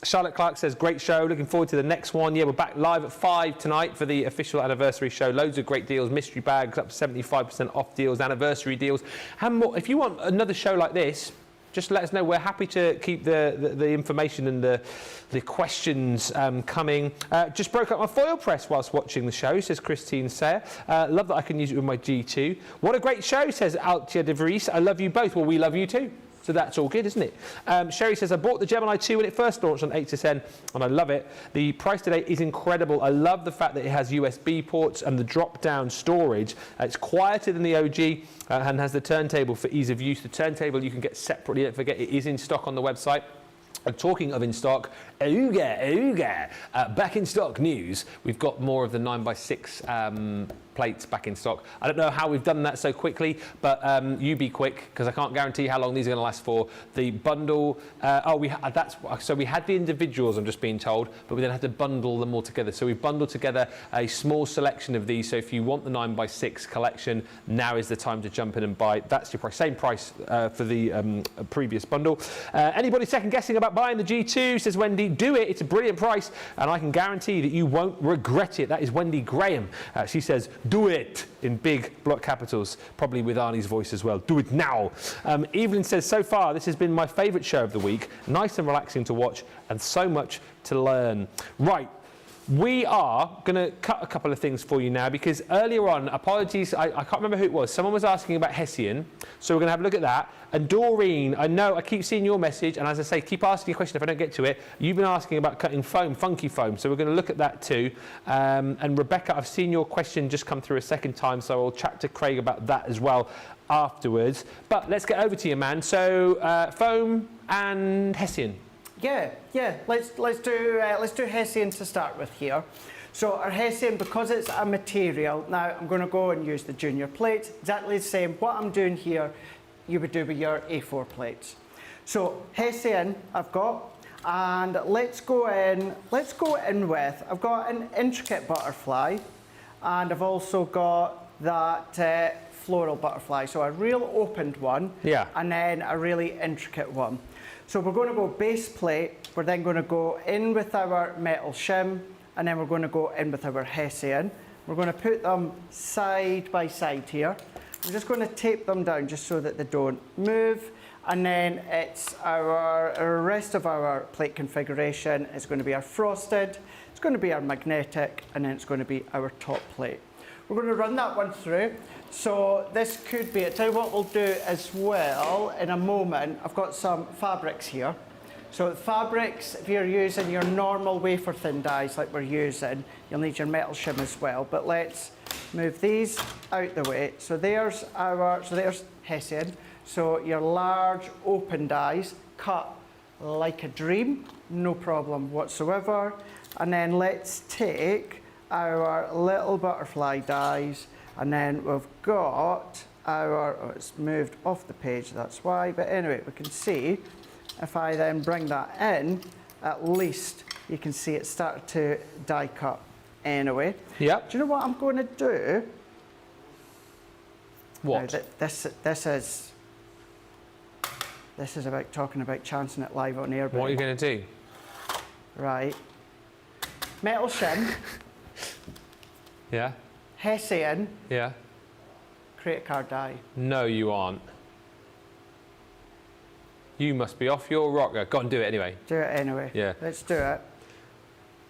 Charlotte Clark says, great show, looking forward to the next one. Yeah, we're back live at 5 tonight for the official anniversary show. Loads of great deals, mystery bags, up to 75% off deals, anniversary deals. And more. If you want another show like this, just let us know. We're happy to keep the information and the questions coming. Just broke up my foil press whilst watching the show, says Christine Sayer. Love that I can use it with my G2. What a great show, says Altje de Vries. I love you both. Well, we love you too. So that's all good, isn't it? Sherry says, I bought the Gemini II when it first launched on HSN, and I love it. The price today is incredible. I love the fact that it has USB ports and the drop-down storage. It's quieter than the OG and has the turntable for ease of use. The turntable you can get separately. Don't forget, it is in stock on the website. And talking of in stock, back in stock news. We've got more of the 9x6 plates back in stock. I don't know how we've done that so quickly, but you be quick, because I can't guarantee how long these are going to last for. The bundle, so we had the individuals, I'm just being told, but we then had to bundle them all together. So we bundled together a small selection of these. So if you want the 9x6 collection, now is the time to jump in and buy. That's your price, same price for the previous bundle. Anybody second guessing about buying the G2, says Wendy, do it. It's a brilliant price, and I can guarantee that you won't regret it. That is Wendy Graham. She says, Do it in big block capitals, probably with Arnie's voice as well. Do it now. Evelyn says, so far, this has been my favourite show of the week. Nice and relaxing to watch and so much to learn. Right. We are going to cut a couple of things for you now because earlier on, apologies, I can't remember who it was. Someone was asking about Hessian, so we're going to have a look at that. And Doreen, I know I keep seeing your message, and as I say, keep asking a question if I don't get to it. You've been asking about cutting foam, funky foam, so we're going to look at that too. And Rebecca, I've seen your question just come through a second time, so I'll chat to Craig about that as well afterwards. But let's get over to you, man. So foam and Hessian. Yeah. Let's do Hessian to start with here. So our Hessian, because it's a material, now I'm going to go and use the junior plates. Exactly the same. What I'm doing here, you would do with your A4 plates. So Hessian I've got, and let's go in with, I've got an intricate butterfly, and I've also got that floral butterfly. So a real opened one, and then a really intricate one. So we're going to go base plate, we're then going to go in with our metal shim, and then we're going to go in with our Hessian. We're going to put them side by side here. I'm just going to tape them down just so that they don't move. And then it's our rest of our plate configuration is going to be our frosted, it's going to be our magnetic, and then it's going to be our top plate. We're going to run that one through. So this could be, I'll tell you what we'll do as well in a moment. I've got some fabrics here. So fabrics, if you're using your normal wafer thin dies like we're using, you'll need your metal shim as well. But let's move these out the way. So there's Hessian. So your large open dies cut like a dream, no problem whatsoever. And then let's take our little butterfly dies, and then we've got our, oh, it's moved off the page, that's why, but anyway, we can see, if I then bring that in, at least you can see it started to die cut anyway. Yep. Do you know what I'm going to do? What? Now, this is about talking about chancing it live on air. What are you going to do? Right. Metal shim. Yeah. Hessian, Yeah. create a card die. No, you aren't. You must be off your rocker. Go and do it anyway. Do it anyway. Yeah. Let's do it.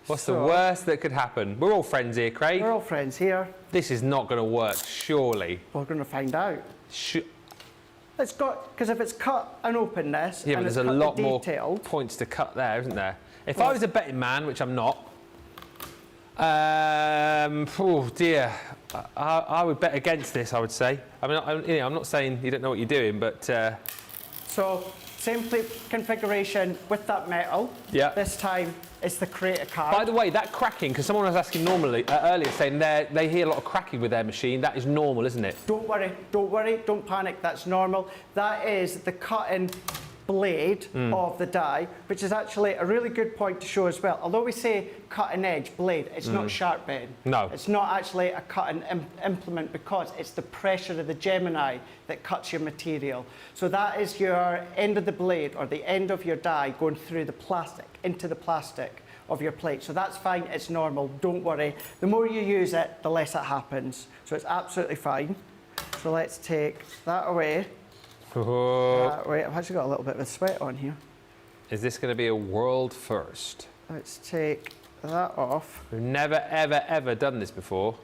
What's the worst that could happen? We're all friends here, Craig. We're all friends here. This is not going to work, surely. We're going to find out. It's got, because if it's cut and open this, yeah, but and there's it's a cut lot the more detailed, points to cut there, isn't there? If I was a betting man, which I'm not, oh dear, I would bet against this, I would say. I mean, I'm not saying you don't know what you're doing, but... So, same plate configuration with that metal. Yeah. This time, it's the create a card. By the way, that cracking, because someone was asking earlier, saying they hear a lot of cracking with their machine. That is normal, isn't it? Don't worry, don't panic, that's normal. That is the cutting blade of the die, which is actually a really good point to show as well. Although we say cutting edge blade, it's not sharp bend. No. It's not actually a cutting implement because it's the pressure of the Gemini that cuts your material. So that is your end of the blade or the end of your die going through the plastic, into the plastic of your plate. So that's fine, it's normal, don't worry. The more you use it, the less it happens. So it's absolutely fine. So let's take that away. Wait, I've actually got a little bit of sweat on here. Is this going to be a world first? Let's take that off. We've never, ever, ever done this before.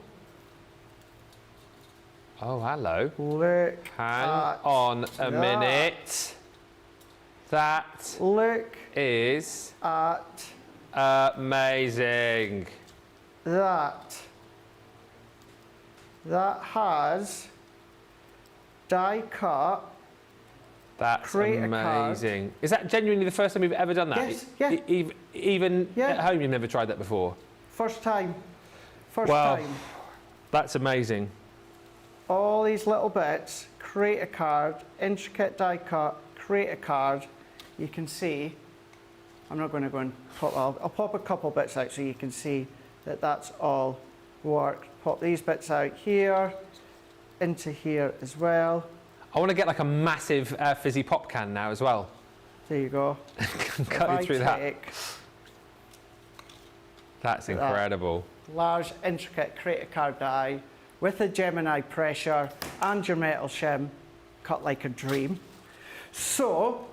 Oh, hello. Look. Hang on a minute. That Look is at amazing. that. That has die cut. That's Create a amazing. Is that genuinely the first time you've ever done that? Yes, yeah. Even Yeah. at home, you've never tried that before? First time. First Wow. time. That's amazing. All these little bits, create a card, intricate die cut, create a card. You can see, I'm not going to go and pop, I'll pop a couple bits out so you can see that that's all worked. Pop these bits out here, into here as well. I want to get like a massive fizzy pop can now as well. There you go. Cut you through that. Take That's incredible. large, intricate create a card die with a Gemini pressure and your metal shim, cut like a dream. So,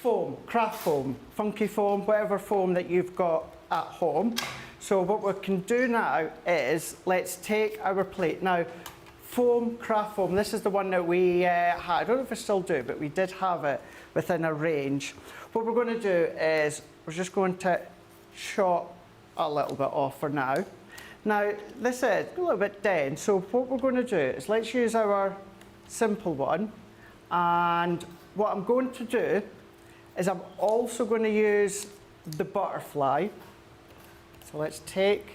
foam, craft foam, funky foam, whatever foam that you've got at home. So what we can do now is, let's take our plate. Now, foam, craft foam, this is the one that we had. I don't know if I still do, but we did have it within a range. What we're going to do is, we're just going to chop a little bit off for now. Now, this is a little bit dense, so what we're going to do is, let's use our simple one. And what I'm going to do is I'm also going to use the butterfly. So let's take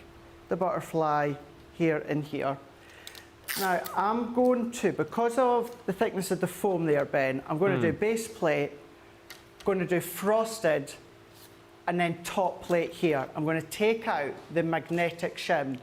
the butterfly here and here. Now I'm going to, because of the thickness of the foam there, Ben, I'm going to do base plate, going to do frosted, and then top plate here. I'm going to take out the magnetic shim.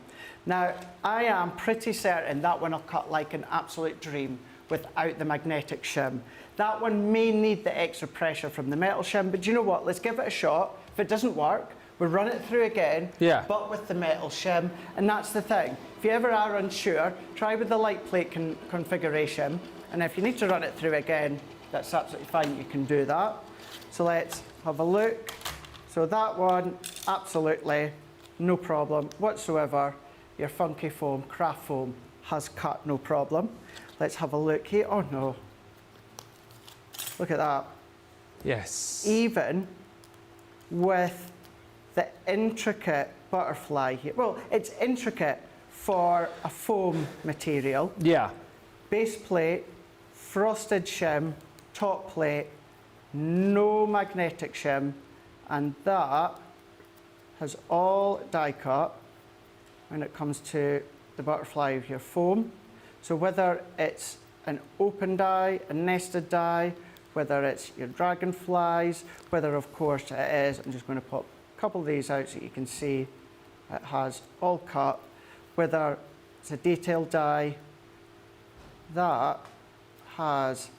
Now I am pretty certain that one will cut like an absolute dream without the magnetic shim. That one may need the extra pressure from the metal shim, but you know what? Let's give it a shot. If it doesn't work, we'll run it through again, but with the metal shim. And that's the thing. If you ever are unsure, try with the light plate configuration. And if you need to run it through again, that's absolutely fine. You can do that. So let's have a look. So that one, absolutely no problem whatsoever. Your funky foam, craft foam, has cut no problem. Let's have a look here. Oh no. Look at that. Yes. Even with the intricate butterfly here. Well, it's intricate for a foam material. Yeah. Base plate, frosted shim, top plate, no magnetic shim, and that has all die cut when it comes to the butterfly of your foam. So whether it's an open die, a nested die, whether it's your dragonflies, whether of course it is, I'm just going to pop a couple of these out so you can see it has all cut, whether it's a detailed die, that has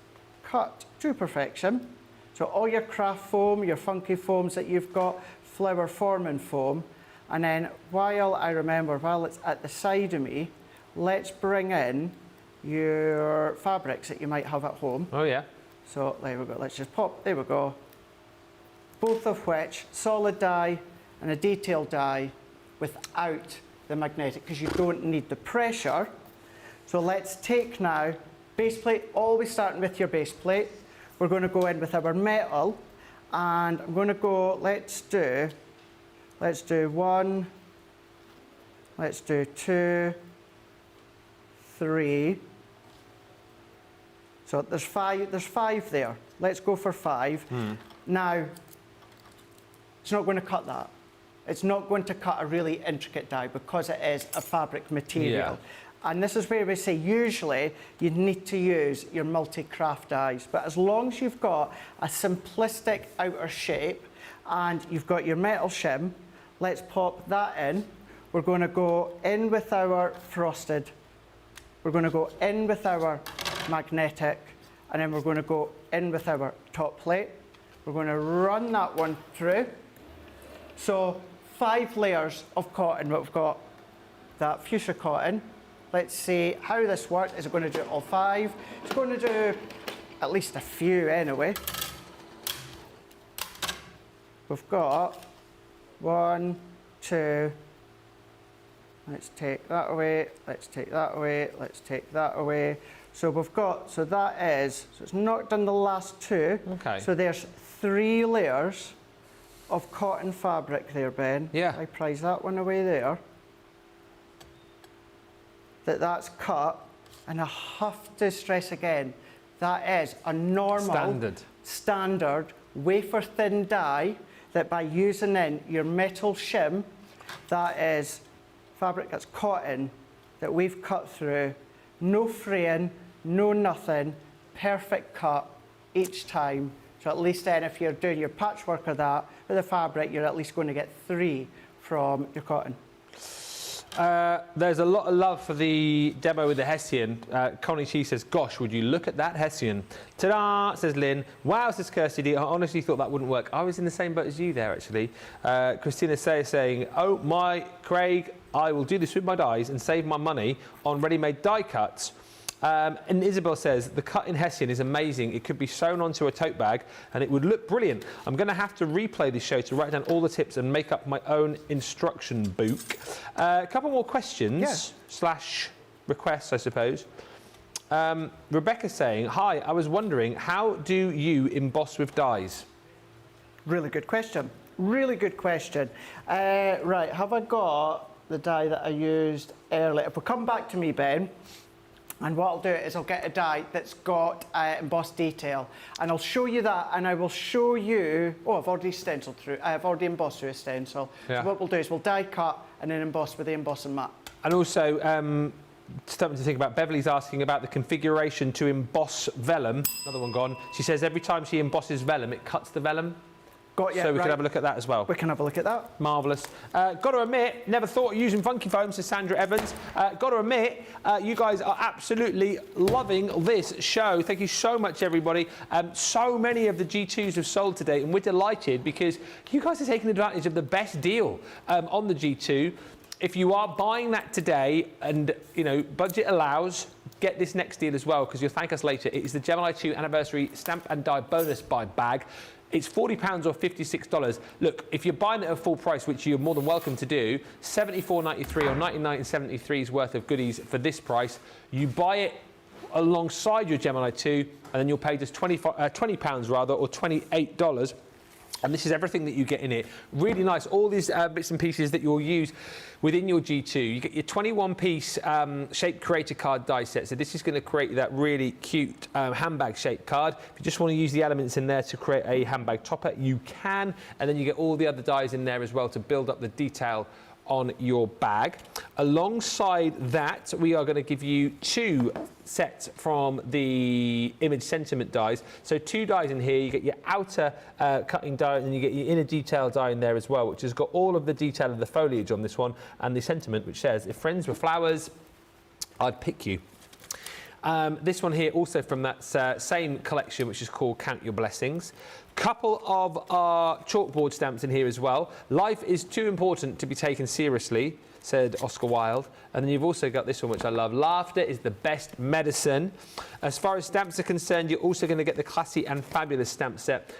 cut to perfection. So all your craft foam, your funky foams that you've got, flower forming foam, and then while it's at the side of me, let's bring in your fabrics that you might have at home. Oh yeah. So there we go, let's just pop, there we go. Both of which, solid die and a detailed die without the magnetic, because you don't need the pressure. So let's take now, base plate, always starting with your base plate. We're going to go in with our metal, and I'm going to go, let's do one, let's do two, three. So there's five there. Let's go for 5. Now, it's not going to cut that. It's not going to cut a really intricate die because it is a fabric material. Yeah. And this is where we say usually you need to use your multi-craft dies. But as long as you've got a simplistic outer shape and you've got your metal shim, let's pop that in. We're going to go in with our frosted. We're going to go in with our magnetic, and then we're going to go in with our top plate. We're going to run that one through. So 5 layers of cotton. We've got that fuchsia cotton. Let's see how this works. Is it going to do all 5? It's going to do at least a few anyway. We've got 1, 2. Let's take that away. Let's take that away. Let's take that away. So we've got, so it's not done the last 2. Okay. So there's 3 layers of cotton fabric there, Ben. Yeah. I prize that one away there. That's cut, and I have to stress again, that is a normal standard wafer thin die that by using in your metal shim, that is fabric that's cotton that we've cut through, no fraying, no nothing, perfect cut each time. So at least then if you're doing your patchwork of that with the fabric, you're at least going to get 3 from your cotton. There's a lot of love for the demo with the Hessian. Connie She says, gosh, would you look at that Hessian? Ta-da, says Lynn. Wow, says Kirsty D. I honestly thought that wouldn't work. I was in the same boat as you there, actually. Christina Say saying, oh my, Craig, I will do this with my dies and save my money on ready-made die cuts. And Isabel says, the cut in Hessian is amazing. It could be sewn onto a tote bag and it would look brilliant. I'm going to have to replay this show to write down all the tips and make up my own instruction book. A couple more questions, slash requests, I suppose. Rebecca's saying, hi, I was wondering, how do you emboss with dies? Really good question. Really good question. Right, have I got the die that I used earlier? If we come back to me, Ben, and what I'll do is I'll get a die that's got embossed detail, and I'll show you that, and I will show you. Oh, I've already stenciled through. I've already embossed through a stencil. Yeah. So what we'll do is we'll die cut and then emboss with the embossing mat. And also, something to think about. Beverly's asking about the configuration to emboss vellum. Another one gone. She says every time she embosses vellum, it cuts the vellum. Got you. So we right. can have a look at that as well. We can have a look at that. Marvellous. Got to admit, never thought of using Funky Foam, says Sandra Evans. Got to admit, you guys are absolutely loving this show. Thank you so much, everybody. So many of the G2s have sold today, and we're delighted because you guys are taking advantage of the best deal on the G2. If you are buying that today and, you know, budget allows, get this next deal as well because you'll thank us later. It is the Gemini II Anniversary Stamp and Die Bonus Buy Bag. It's £40 or $56. Look, if you're buying it at full price, which you're more than welcome to do, $74.93 or $99.73's worth of goodies for this price. You buy it alongside your Gemini 2, and then you'll pay just £20 rather, or $28. And this is everything that you get in it. Really nice. All these bits and pieces that you'll use within your G2. You get your 21-piece shape creator card die set. So this is going to create that really cute handbag shaped card. If you just want to use the elements in there to create a handbag topper, you can. And then you get all the other dies in there as well to build up the detail on your bag. Alongside that, we are going to give you 2 sets from the image sentiment dies. So 2 dies in here. You get your outer cutting die, and then you get your inner detail die in there as well, which has got all of the detail of the foliage on this one, and the sentiment which says, if friends were flowers, I'd pick you. This one here also from that same collection, which is called Count Your Blessings. Couple of our chalkboard stamps in here as well. Life is too important to be taken seriously, said Oscar Wilde. And then you've also got this one, which I love. Laughter is the best medicine. As far as stamps are concerned, you're also going to get the classy and fabulous stamp set.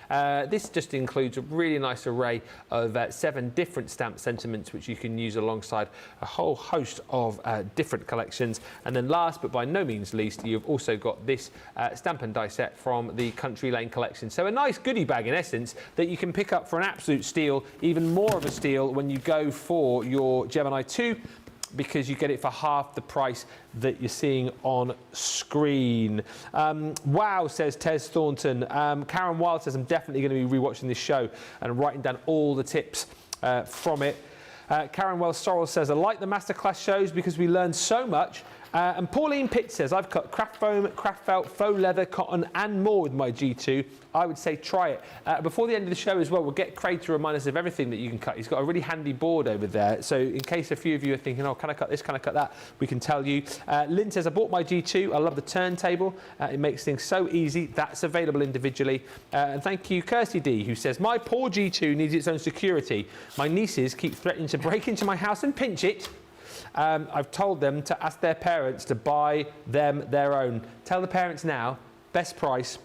This just includes a really nice array of 7 different stamp sentiments, which you can use alongside a whole host of different collections. And then last, but by no means least, you've also got this stamp and die set from the Country Lane collection. So a nice goodie bag, in essence, that you can pick up for an absolute steal, even more of a steal when you go for your Gemini 2, because you get it for half the price that you're seeing on screen. Wow, says Tez Thornton. Karen Wilde says, I'm definitely going to be rewatching this show and writing down all the tips from it. Karen Wells Sorrell says, I like the masterclass shows because we learn so much. And Pauline Pitt says, I've cut craft foam, craft felt, faux leather, cotton and more with my G2. I would say try it. Before the end of the show as well, we'll get Craig to remind us of everything that you can cut. He's got a really handy board over there. So in case a few of you are thinking, oh, can I cut this, can I cut that? We can tell you. Lynn says, I bought my G2. I love the turntable. It makes things so easy. That's available individually. And thank you, Kirsty D, who says, my poor G2 needs its own security. My nieces keep threatening to break into my house and pinch it. I've told them to ask their parents to buy them their own. Tell the parents now, best price,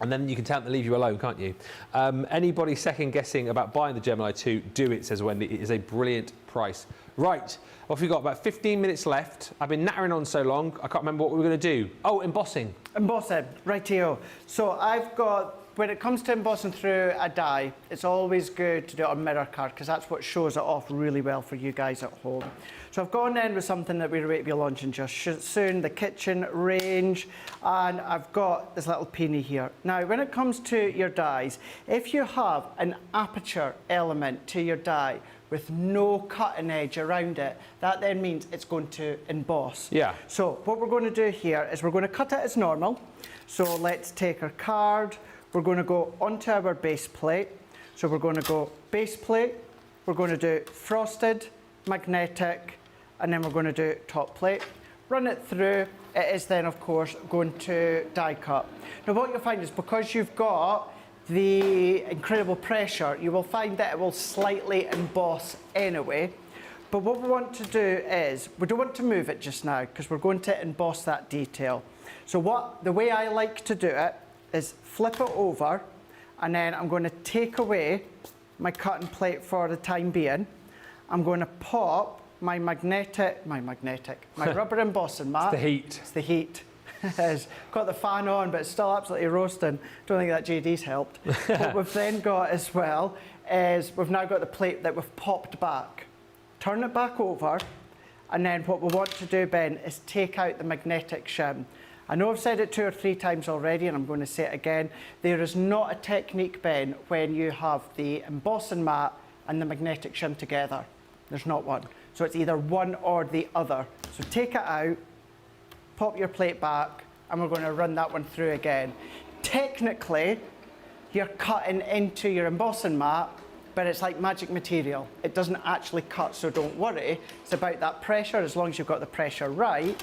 and then you can tell them to leave you alone, can't you? Anybody second guessing about buying the Gemini 2, do it, says Wendy. It is a brilliant price. Right, what have we got? About 15 minutes left. I've been nattering on so long, I can't remember what we were going to do. Oh, embossing. Embossing, rightio. So I've got, when it comes to embossing through a die, it's always good to do it on mirror card because that's what shows it off really well for you guys at home. So I've gone in with something that we're going to be launching just soon, the kitchen range, and I've got this little peony here. Now, when it comes to your dies, if you have an aperture element to your die with no cutting edge around it, that then means it's going to emboss. Yeah. So what we're going to do here is we're going to cut it as normal. So let's take our card. We're going to go onto our base plate. So we're going to go base plate, we're going to do frosted, magnetic, and then we're going to do top plate. Run it through. It is then, of course, going to die cut. Now what you'll find is because you've got the incredible pressure, you will find that it will slightly emboss anyway. But what we want to do is, we don't want to move it just now because we're going to emboss that detail. So the way I like to do it is flip it over, and then I'm going to take away my cutting plate for the time being. I'm going to pop my rubber embossing mat. It's the heat. It's the heat. It's got the fan on, but it's still absolutely roasting. Don't think that JD's helped. What we've then got as well is we've now got the plate that we've popped back. Turn it back over, and then what we want to do, Ben, is take out the magnetic shim. I know I've said it 2 or 3 times already, and I'm going to say it again. There is not a technique, Ben, when you have the embossing mat and the magnetic shim together. There's not one. So it's either one or the other. So take it out, pop your plate back, and we're going to run that one through again. Technically, you're cutting into your embossing mat, but it's like magic material. It doesn't actually cut, so don't worry. It's about that pressure. As long as you've got the pressure right,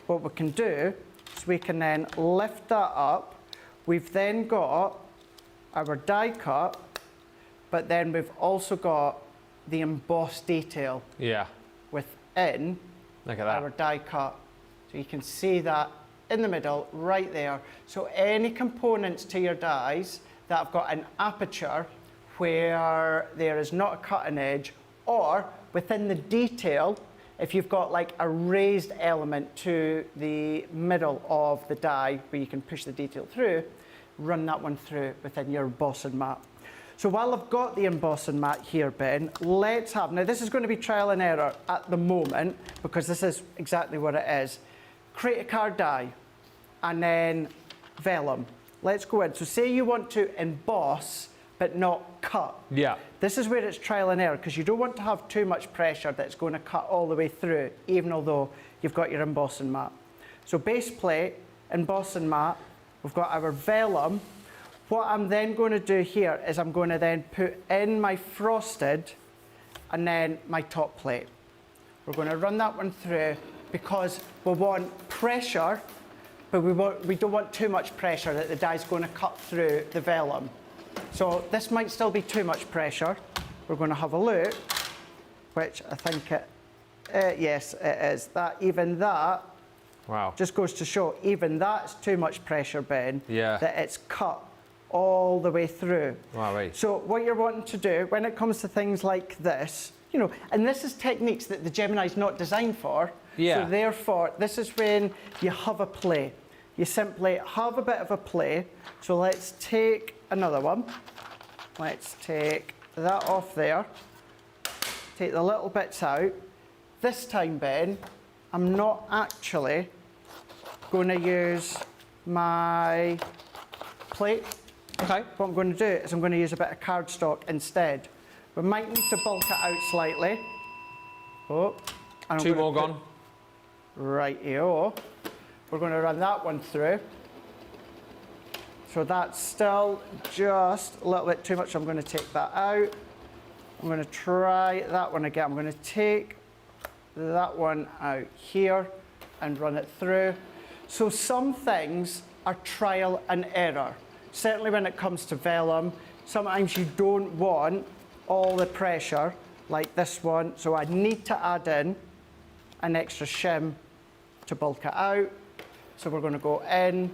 what we can do is we can then lift that up. We've then got our die cut, but then we've also got the embossed detail within Look at that. our die cut. So you can see that in the middle, right there. So any components to your dies that have got an aperture where there is not a cutting edge, or within the detail, if you've got like a raised element to the middle of the die where you can push the detail through, run that one through within your embossing mat. So while I've got the embossing mat here, Ben, let's have, now this is going to be trial and error at the moment because this is exactly what it is. Create a card die and then vellum. Let's go in. So say you want to emboss but not cut. Yeah. This is where it's trial and error because you don't want to have too much pressure that's going to cut all the way through, even although you've got your embossing mat. So base plate, embossing mat, we've got our vellum. What I'm then going to do here is I'm going to then put in my frosted and then my top plate. We're going to run that one through because we want pressure, but we don't want too much pressure that the die's going to cut through the vellum. So this might still be too much pressure. We're going to have a look, which I think yes, it is. That Wow. just goes to show, even that's too much pressure, Ben, Yeah. that it's cut all the way through. Wow, right. So what you're wanting to do when it comes to things like this, you know, and this is techniques that the Gemini's not designed for. Yeah. So therefore, this is when you have a play. You simply have a bit of a play. So let's take another one. Let's take that off there. Take the little bits out. This time, Ben, I'm not actually going to use my plate. Okay. What I'm going to do is I'm going to use a bit of cardstock instead. We might need to bulk it out slightly. Oh, and I'm 2 gonna more put- gone. Rightio. We're going to run that one through. So that's still just a little bit too much. I'm going to take that out. I'm going to try that one again. I'm going to take that one out here and run it through. So some things are trial and error. Certainly when it comes to vellum, sometimes you don't want all the pressure like this one. So I need to add in an extra shim to bulk it out. So we're going to go in.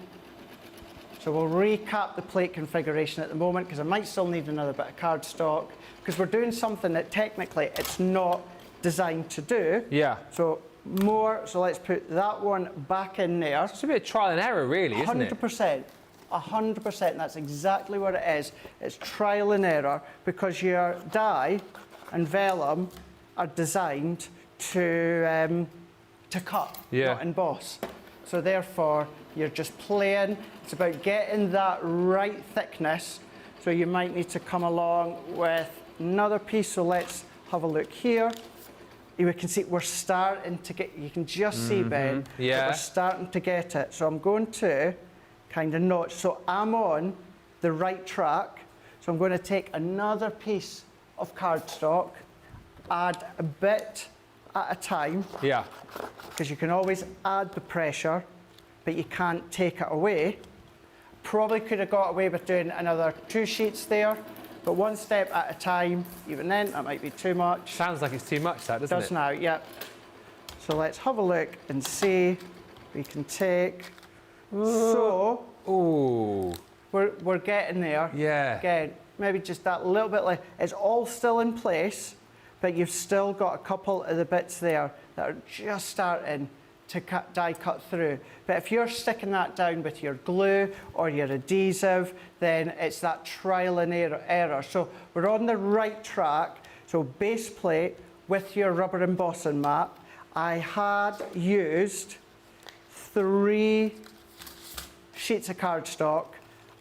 So we'll recap the plate configuration at the moment because I might still need another bit of cardstock because we're doing something that technically it's not designed to do. Yeah. So let's put that one back in there. It's a bit of trial and error, really, isn't it? 100%. 100%. That's exactly what it is. It's trial and error because your die and vellum are designed to cut, not emboss. So therefore, you're just playing. It's about getting that right thickness. So you might need to come along with another piece. So let's have a look here. You can see we're starting to get, you can just see, Ben, that we're starting to get it. So I'm going to kind of notch. So I'm on the right track. So I'm going to take another piece of cardstock, add a bit at a time. Yeah. Because you can always add the pressure, but you can't take it away. Probably could have got away with doing another 2 sheets there, but but one step at a time. Even then, that might be too much. Sounds like it's too much, that, doesn't it? Does now, yeah. So let's have a look and see. We can take. So Ooh. we're getting there. Yeah. Again, maybe just that little bit like it's all still in place, but you've still got a couple of the bits there that are just starting to die cut through. But if you're sticking that down with your glue or your adhesive, then it's that trial and error. So we're on the right track. So base plate with your rubber embossing mat. I had used 3 sheets of cardstock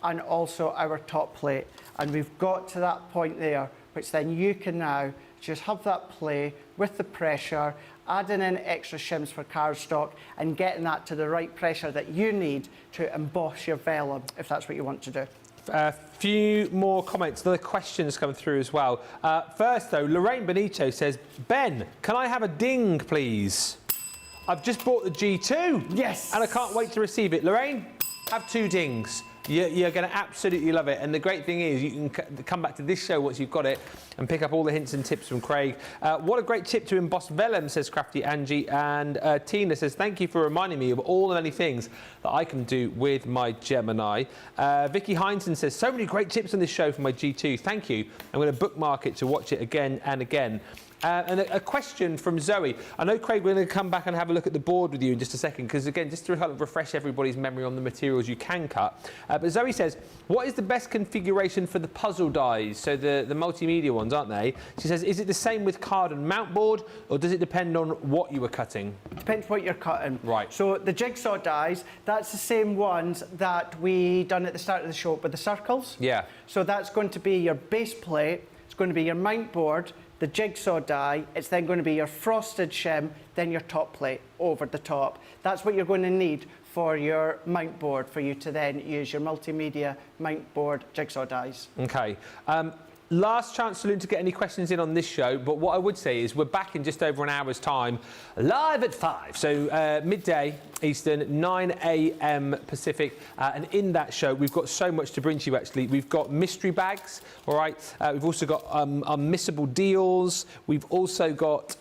and also our top plate. And we've got to that point there, which then you can now just have that play with the pressure, adding in extra shims for cardstock and getting that to the right pressure that you need to emboss your vellum, if that's what you want to do. A few more comments, other questions come through as well. First though, Lorraine Benito says, Ben, can I have a ding, please? I've just bought the G2. Yes. And I can't wait to receive it. Lorraine, have 2 dings. You're going to absolutely love it. And the great thing is you can come back to this show once you've got it and pick up all the hints and tips from Craig. What a great tip to emboss vellum, says Crafty Angie. And Tina says, thank you for reminding me of all the many things that I can do with my Gemini. Vicky Heinson says, so many great tips on this show for my G2. Thank you. I'm going to bookmark it to watch it again and again. And a question from Zoe. I know, Craig, we're going to come back and have a look at the board with you in just a second, because, again, just to kind of refresh everybody's memory on the materials you can cut. But Zoe says, what is the best configuration for the puzzle dies? So the multimedia ones, aren't they? She says, is it the same with card and mount board, or does it depend on what you were cutting? Depends what you're cutting. Right. So the jigsaw dies, that's the same ones that we done at the start of the show with the circles. Yeah. So that's going to be your base plate, it's going to be your mount board, the jigsaw die, it's then going to be your frosted shim, then your top plate over the top. That's what you're going to need for your mount board, for you to then use your multimedia mount board jigsaw dies. Okay. Last chance, Saloon, to get any questions in on this show, but what I would say is we're back in just over an hour's time, live at 5, so midday Eastern, 9 a.m. Pacific, and in that show we've got so much to bring to you. Actually, we've got mystery bags, all right, we've also got unmissable deals, we've also got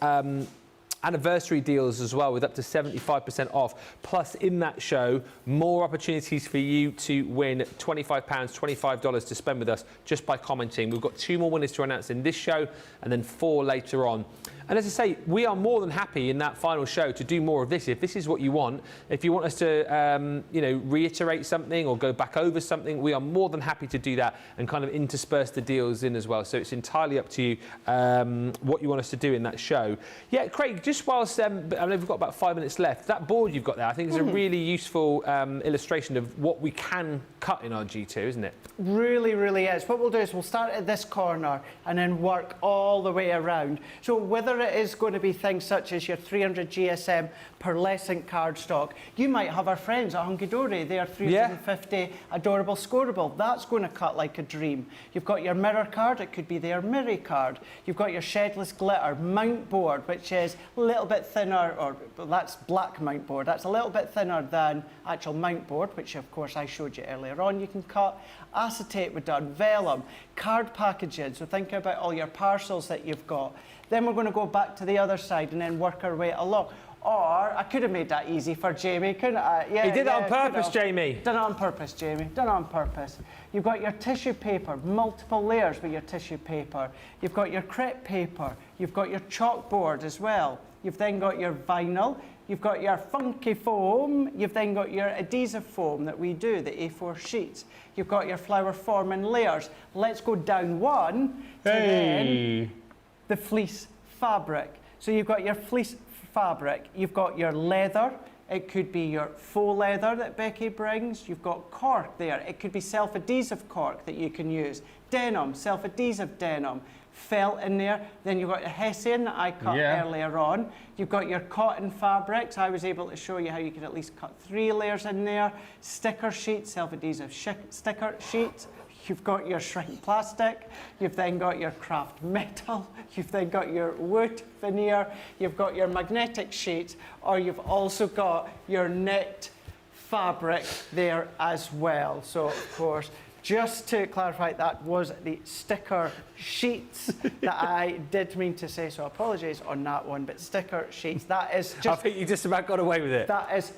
anniversary deals as well, with up to 75% off. Plus, in that show, more opportunities for you to win £25, $25 to spend with us just by commenting. We've got 2 more winners to announce in this show and then 4 later on. And as I say, we are more than happy in that final show to do more of this. If this is what you want, if you want us to, reiterate something or go back over something, we are more than happy to do that and kind of intersperse the deals in as well. So it's entirely up to you what you want us to do in that show. Yeah, Craig, just whilst, I know we've got about 5 minutes left, that board you've got there, I think is a really useful illustration of what we can cut in our G2, isn't it? Really, really is. What we'll do is we'll start at this corner and then work all the way around. So whether it is going to be things such as your 300 GSM pearlescent cardstock, you might have our friends at Hunky Dory, they are 350 adorable scoreable. That's going to cut like a dream. You've got your mirror card, it could be their Mirror card. You've got your shedless glitter mount board, which is a little bit thinner, or that's black mount board. That's a little bit thinner than actual mount board, which of course I showed you earlier on. You can cut acetate, we've done vellum, card packaging. So think about all your parcels that you've got. Then we're going to go back to the other side and then work our way along. Or I could have made that easy for Jamie, couldn't I? Yeah, he did it on purpose, Jamie. Done it on purpose, Jamie. Done it on purpose. You've got your tissue paper, multiple layers with your tissue paper. You've got your crepe paper. You've got your chalkboard as well. You've then got your vinyl. You've got your funky foam. You've then got your adhesive foam that we do, the A4 sheets. You've got your flower forming layers. Let's go down one to then the fleece fabric. So you've got your fleece fabric, you've got your leather, it could be your faux leather that Becky brings, you've got cork there, it could be self-adhesive cork that you can use, denim, self-adhesive denim, felt in there, then you've got the Hessian that I cut earlier on, you've got your cotton fabrics, I was able to show you how you could at least cut 3 layers in there, sticker sheets, self-adhesive sticker sheets, you've got your shrink plastic, you've then got your craft metal, you've then got your wood veneer, you've got your magnetic sheets, or you've also got your knit fabric there as well. So of course, Just to clarify, that was the sticker sheets that I did mean to say, so apologies on that one, but sticker sheets, that is I just, think you just about got away with it. that is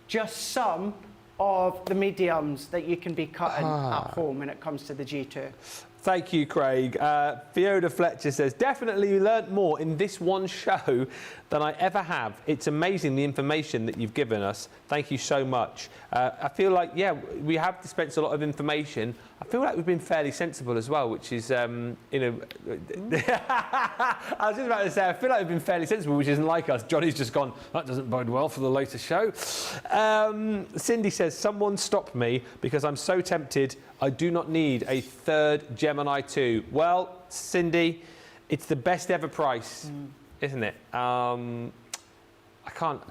just some of the mediums that you can be cutting at home when it comes to the G2. Thank you, Craig. Fiona Fletcher says, definitely learnt more in this one show than I ever have. It's amazing the information that you've given us. Thank you so much. I feel like, yeah, we have dispensed a lot of information. I feel like we've been fairly sensible as well, which is, I was just about to say, I feel like we've been fairly sensible, which isn't like us. Johnny's just gone, that doesn't bode well for the later show. Cindy says, someone stop me because I'm so tempted. I do not need a third Gemini II. Well, Cindy, it's the best ever price, isn't it? I can't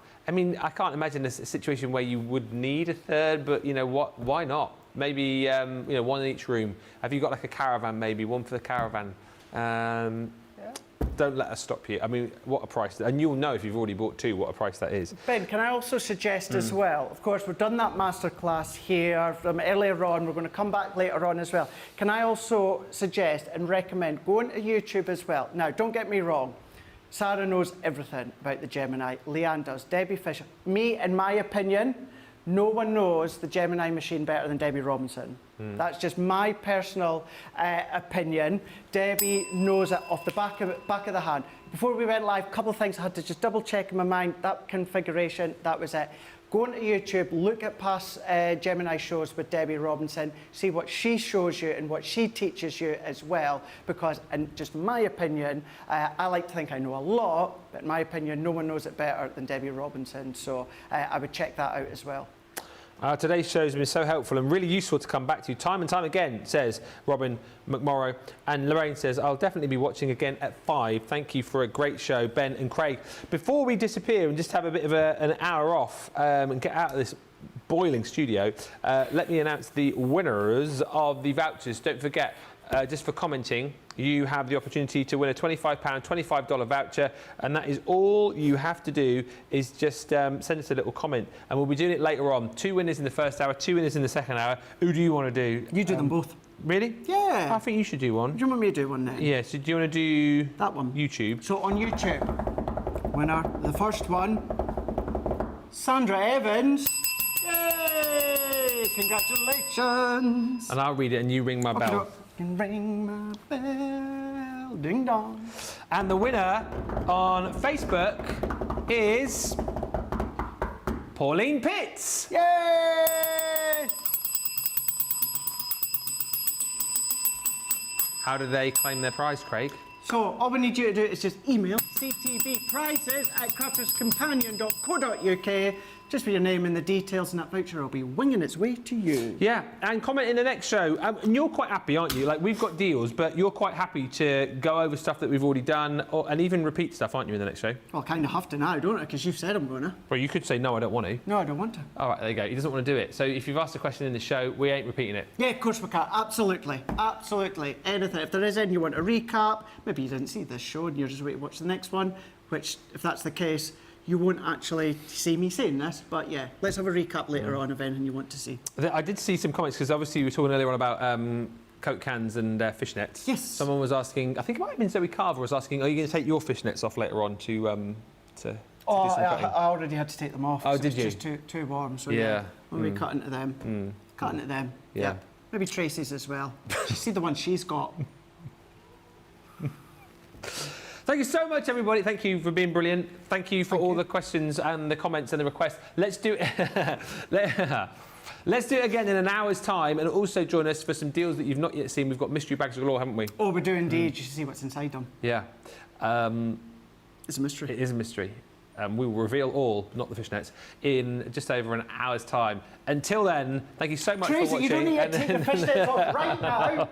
imagine a situation where you would need a third, but you know what? Why not? Maybe one in each room. Have you got like a caravan? Maybe one for the caravan. Don't let us stop you. I mean, what a price. And you'll know if you've already bought two what a price that is. Ben, can I also suggest as well, of course, we've done that masterclass here from earlier on. We're going to come back later on as well. Can I also suggest and recommend going to YouTube as well? Now, don't get me wrong. Sarah knows everything about the Gemini. Leanne does. Debbie Fisher. Me, in my opinion, no one knows the Gemini machine better than Debbie Robinson. That's just my personal opinion. Debbie knows it off the back of the hand. Before we went live, a couple of things I had to just double check in my mind. That configuration, that was it. Go onto YouTube, look at past Gemini shows with Debbie Robinson, see what she shows you and what she teaches you as well, because in just my opinion, I like to think I know a lot, but in my opinion, no one knows it better than Debbie Robinson, so I would check that out as well. Today's show has been so helpful and really useful to come back to time and time again, says Robin McMorrow. And Lorraine says, I'll definitely be watching again at 5. Thank you for a great show, Ben and Craig. Before we disappear and just have a bit of an hour off and get out of this boiling studio, let me announce the winners of the vouchers. Don't forget, just for commenting, you have the opportunity to win a £25, $25 voucher, and that is all you have to do is just send us a little comment, and we'll be doing it later on. 2 winners in the first hour, 2 winners in the second hour. Who do you want to do? You do them both. Really? Yeah. I think you should do one. Do you want me to do one then? Yeah, so do you want to do... That one. YouTube. So on YouTube, winner, the first one, Sandra Evans. Yay! Congratulations. And I'll read it and you ring my bell. Ring my bell, ding dong. And the winner on Facebook is Pauline Pitts. Yay! How do they claim their prize, Craig? So all we need you to do is just email ctvprizes@crafterscompanion.co.uk just for your name and the details, and that voucher will be winging its way to you. Yeah, and comment in the next show. And you're quite happy, aren't you? Like, we've got deals, but you're quite happy to go over stuff that we've already done, and even repeat stuff, aren't you, in the next show? Well, I kind of have to now, don't I? Because you've said I'm going to. Well, you could say, no, I don't want to. No, I don't want to. All right, there you go. He doesn't want to do it. So if you've asked a question in the show, we ain't repeating it. Yeah, of course we can. Absolutely. Absolutely. Anything. If there is any you want a recap, maybe you didn't see this show and you're just waiting to watch the next one, which, if that's the case, you won't actually see me saying this, but yeah, let's have a recap later on of anything you want to see. I did see some comments, because obviously we were talking earlier on about Coke cans and fishnets. Yes. Someone was asking, I think it might have been Zoe Carver, was asking, are you going to take your fishnets off later on to do some cutting? I already had to take them off. Oh, so did you? It's just too warm, so Yeah. When we cut into them. Cut into them. Yeah. Maybe Tracy's as well. You see the one she's got. Thank you so much, everybody. Thank you for being brilliant. Thank you for all the questions and the comments and the requests. Let's do it. Let's do it again in an hour's time, and also join us for some deals that you've not yet seen. We've got mystery bags galore, haven't we? Oh, we do indeed. You should see what's inside them. Yeah. It's a mystery. It is a mystery. We will reveal all, not the fishnets, in just over an hour's time. Until then, thank you so much Tracy, for watching. you don't need to take the fishnets off right now.